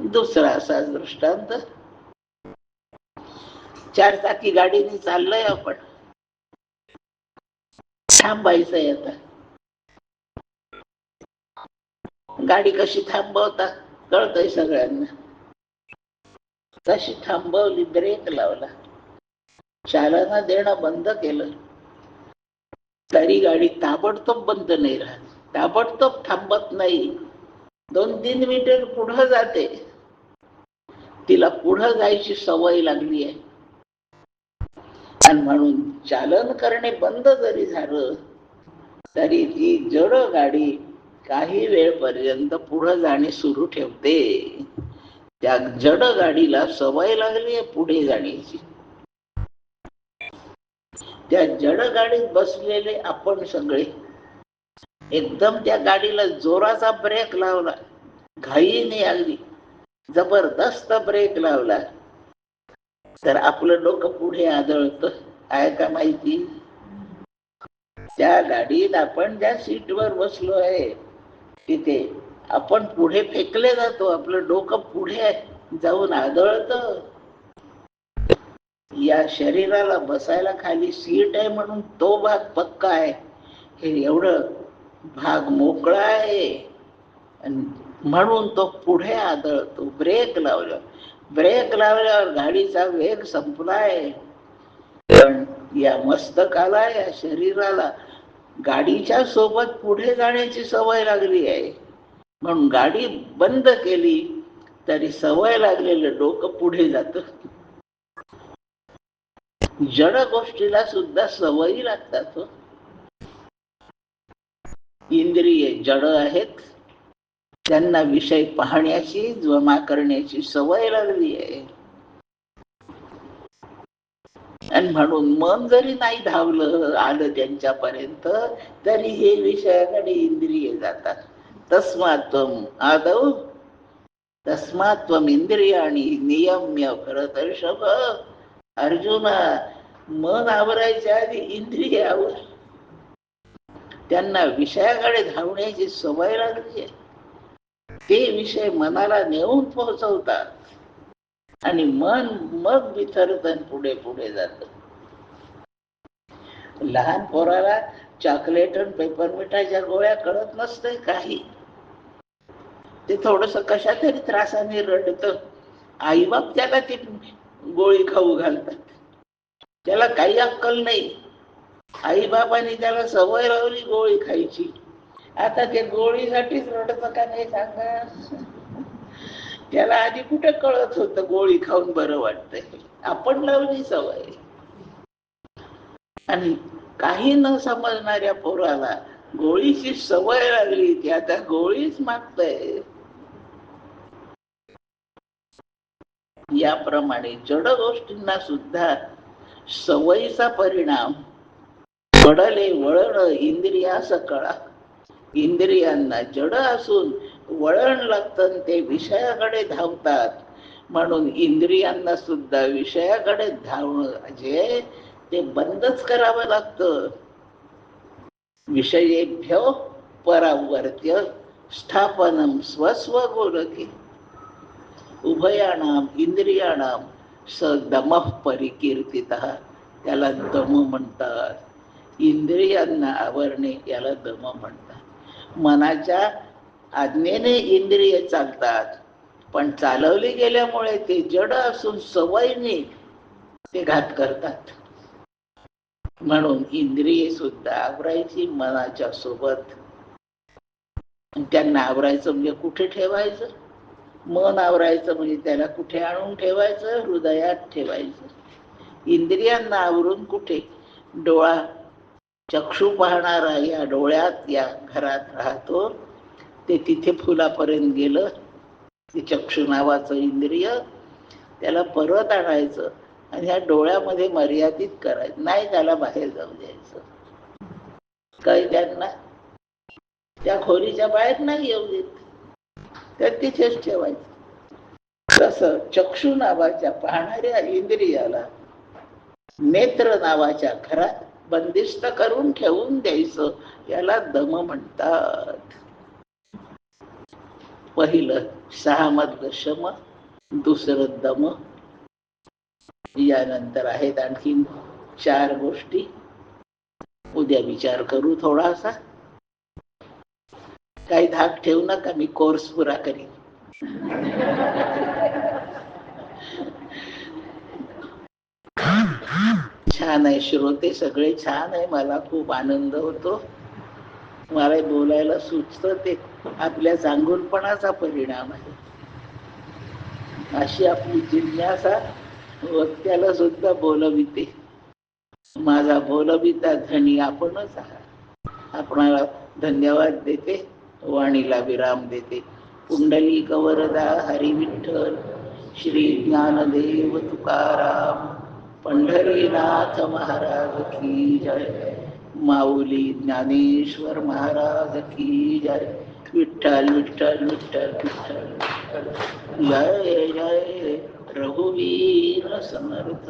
दुसरा असा दृष्टांत, 4 चाकी गाडीने चाललोय आपण, थांबायचंय. आता गाडी कशी थांबवतात कळतंय सगळ्यांना. तशी थांबवली, ब्रेक लावला, चालना देणं बंद केलं, तरी गाडी ताबडतोब बंद नाही राहत, ताबडतोब थांबत नाही. 2-3 मीटर पुढं जाते. तिला पुढं जायची सवय लागली आहे. आणि म्हणून चालन करणे बंद जरी झालं तरी ती जड गाडी काही वेळपर्यंत पुढे जाणे सुरू ठेवते. त्या जड गाडीला सवय लागली आहे पुढे जाण्याची. त्या जड गाडीत बसलेले आपण सगळे एकदम त्या गाडीला जोराचा ब्रेक लावला, घाईने अगदी जबरदस्त ब्रेक लावला, तर आपलं डोकं पुढे आदळतं. आहे का माहिती? त्या गाडीत आपण ज्या सीटवर बसलो आहे तिथे आपण पुढे फेकले जातो, आपलं डोकं पुढे जाऊन आदळतं. या शरीराला बसायला खाली सीट आहे म्हणून तो भाग पक्का आहे, हे एवढं भाग मोकळा आहे म्हणून तो पुढे आदळतो. ब्रेक लावल्यावर गाडीचा वेग संपलाय, पण या मस्तकाला, या शरीराला गाडीच्या सोबत पुढे जाण्याची सवय लागली आहे. म्हणून गाडी बंद केली तरी सवय लागलेलं डोकं पुढे जातं. जड गोष्टीला सुद्धा सवयी लागतात हो. इंद्रिये जड आहेत, त्यांना विषय पाहण्याची, जमा करण्याची सवय लागली आहे. आणि म्हणून मन जरी नाही धावलं आलं त्यांच्यापर्यंत, तरी हे विषयाकडे इंद्रिय जातात. तस्मात्त्वम आदौ तस्मात्त्वम इंद्रियाणी नियम्य भरतर्षभ. अर्जुना, मन आवरायच्या आधी इंद्रिय आवर. त्यांना विषयाकडे धावण्याची सवय लागली आहे. ते विषय मनाला नेऊन पोहोचवतात आणि मन मग विसर्जन पुढे पुढे जात. लहान पोराला चॉकलेट आणि पेपरमिठाच्या गोळ्या कळत नसते काही. ते थोडस कशा तरी त्रासाने रडत, आई बाप त्याला ती गोळी खाऊ घालतात. त्याला काही अक्कल नाही. आई बापाने त्याला सवय लावली गोळी खायची. आता ते गोळीसाठीच रडत का नाही सांगा. त्याला आधी कुठे कळत होतं गोळी खाऊन बरं वाटतंय. आपण लावली सवय. आणि काही न समजणाऱ्या पोराला गोळीची सवय लागली, ती आता गोळीच मागतय. याप्रमाणे जड गोष्टींना सुद्धा सवयीचा परिणाम. पडले वळण इंद्रियास कळा. इंद्रियांना जड असून वळण लागतं, ते विषयाकडे धावतात. म्हणून इंद्रियांना सुद्धा विषयाकडे धावणं म्हणजे ते बंदच करावं लागतं. विषयेभ्यो परावर्त्य स्थापनम स्वस्व गोलके. उभयाणाम इंद्रियाणाम स दमः परिकीर्तितः. त्याला दम म्हणतात. इंद्रियांना आवरणे याला दम म्हणतात. मनाच्या आज्ञेने इंद्रिय चालतात, पण चालवली गेल्यामुळे ते जड असून सवयीने ते घात करतात. म्हणून इंद्रिये सुद्धा आवरायची मनाच्या सोबत. त्यांना आवरायचं म्हणजे कुठे ठेवायचं? मन आवरायचं म्हणजे त्याला कुठे आणून ठेवायचं? हृदयात ठेवायचं. इंद्रियांना आवरून कुठे? डोळा चक्षु पाहणारा या डोळ्यात या घरात राहतो. ते तिथे फुलापर्यंत गेलं, ते चक्षु नावाचं इंद्रिय, त्याला परत आणायचं आणि ह्या डोळ्यामध्ये मर्यादित करायचं नाही, त्याला बाहेर जाऊ द्यायचं. काही त्यांना त्या खोलीच्या बाहेर नाही येऊ देत, तर तिथेच ठेवायचं. तसं चक्षु नावाच्या पाहणाऱ्या इंद्रियाला नेत्र नावाच्या घरात बंदिस्त करून ठेवून द्यायचं, याला दम म्हणतात. पहिलं 6 मधलं शम, दुसरं दम. यानंतर आहेत आणखीन 4 गोष्टी. उद्या विचार करू थोडासा. काही धाक ठेवू नका, मी कोर्स पुरा करीन. छान आहे, श्रोते सगळे छान आहे. मला खूप आनंद होतो. मला बोलायला सुचतं, ते आपल्या चांगुलपणाचा परिणाम आहे. अशी आपली जिज्ञासा वक्त्याला सुद्धा बोलविते. माझा बोलविता धनी आपणच आहात. आपणाला धन्यवाद देते, वाणीला विराम देते. पुंडलिक वरदा हरी विठ्ठल, श्री ज्ञानदेव तुकाराम, पंढरीनाथ महाराज की जय. माऊली ज्ञानेश्वर महाराज की जय. विठ्ठल विठ्ठल विठ्ठल विठ्ठल. जय जय रघुवीर समर्थ.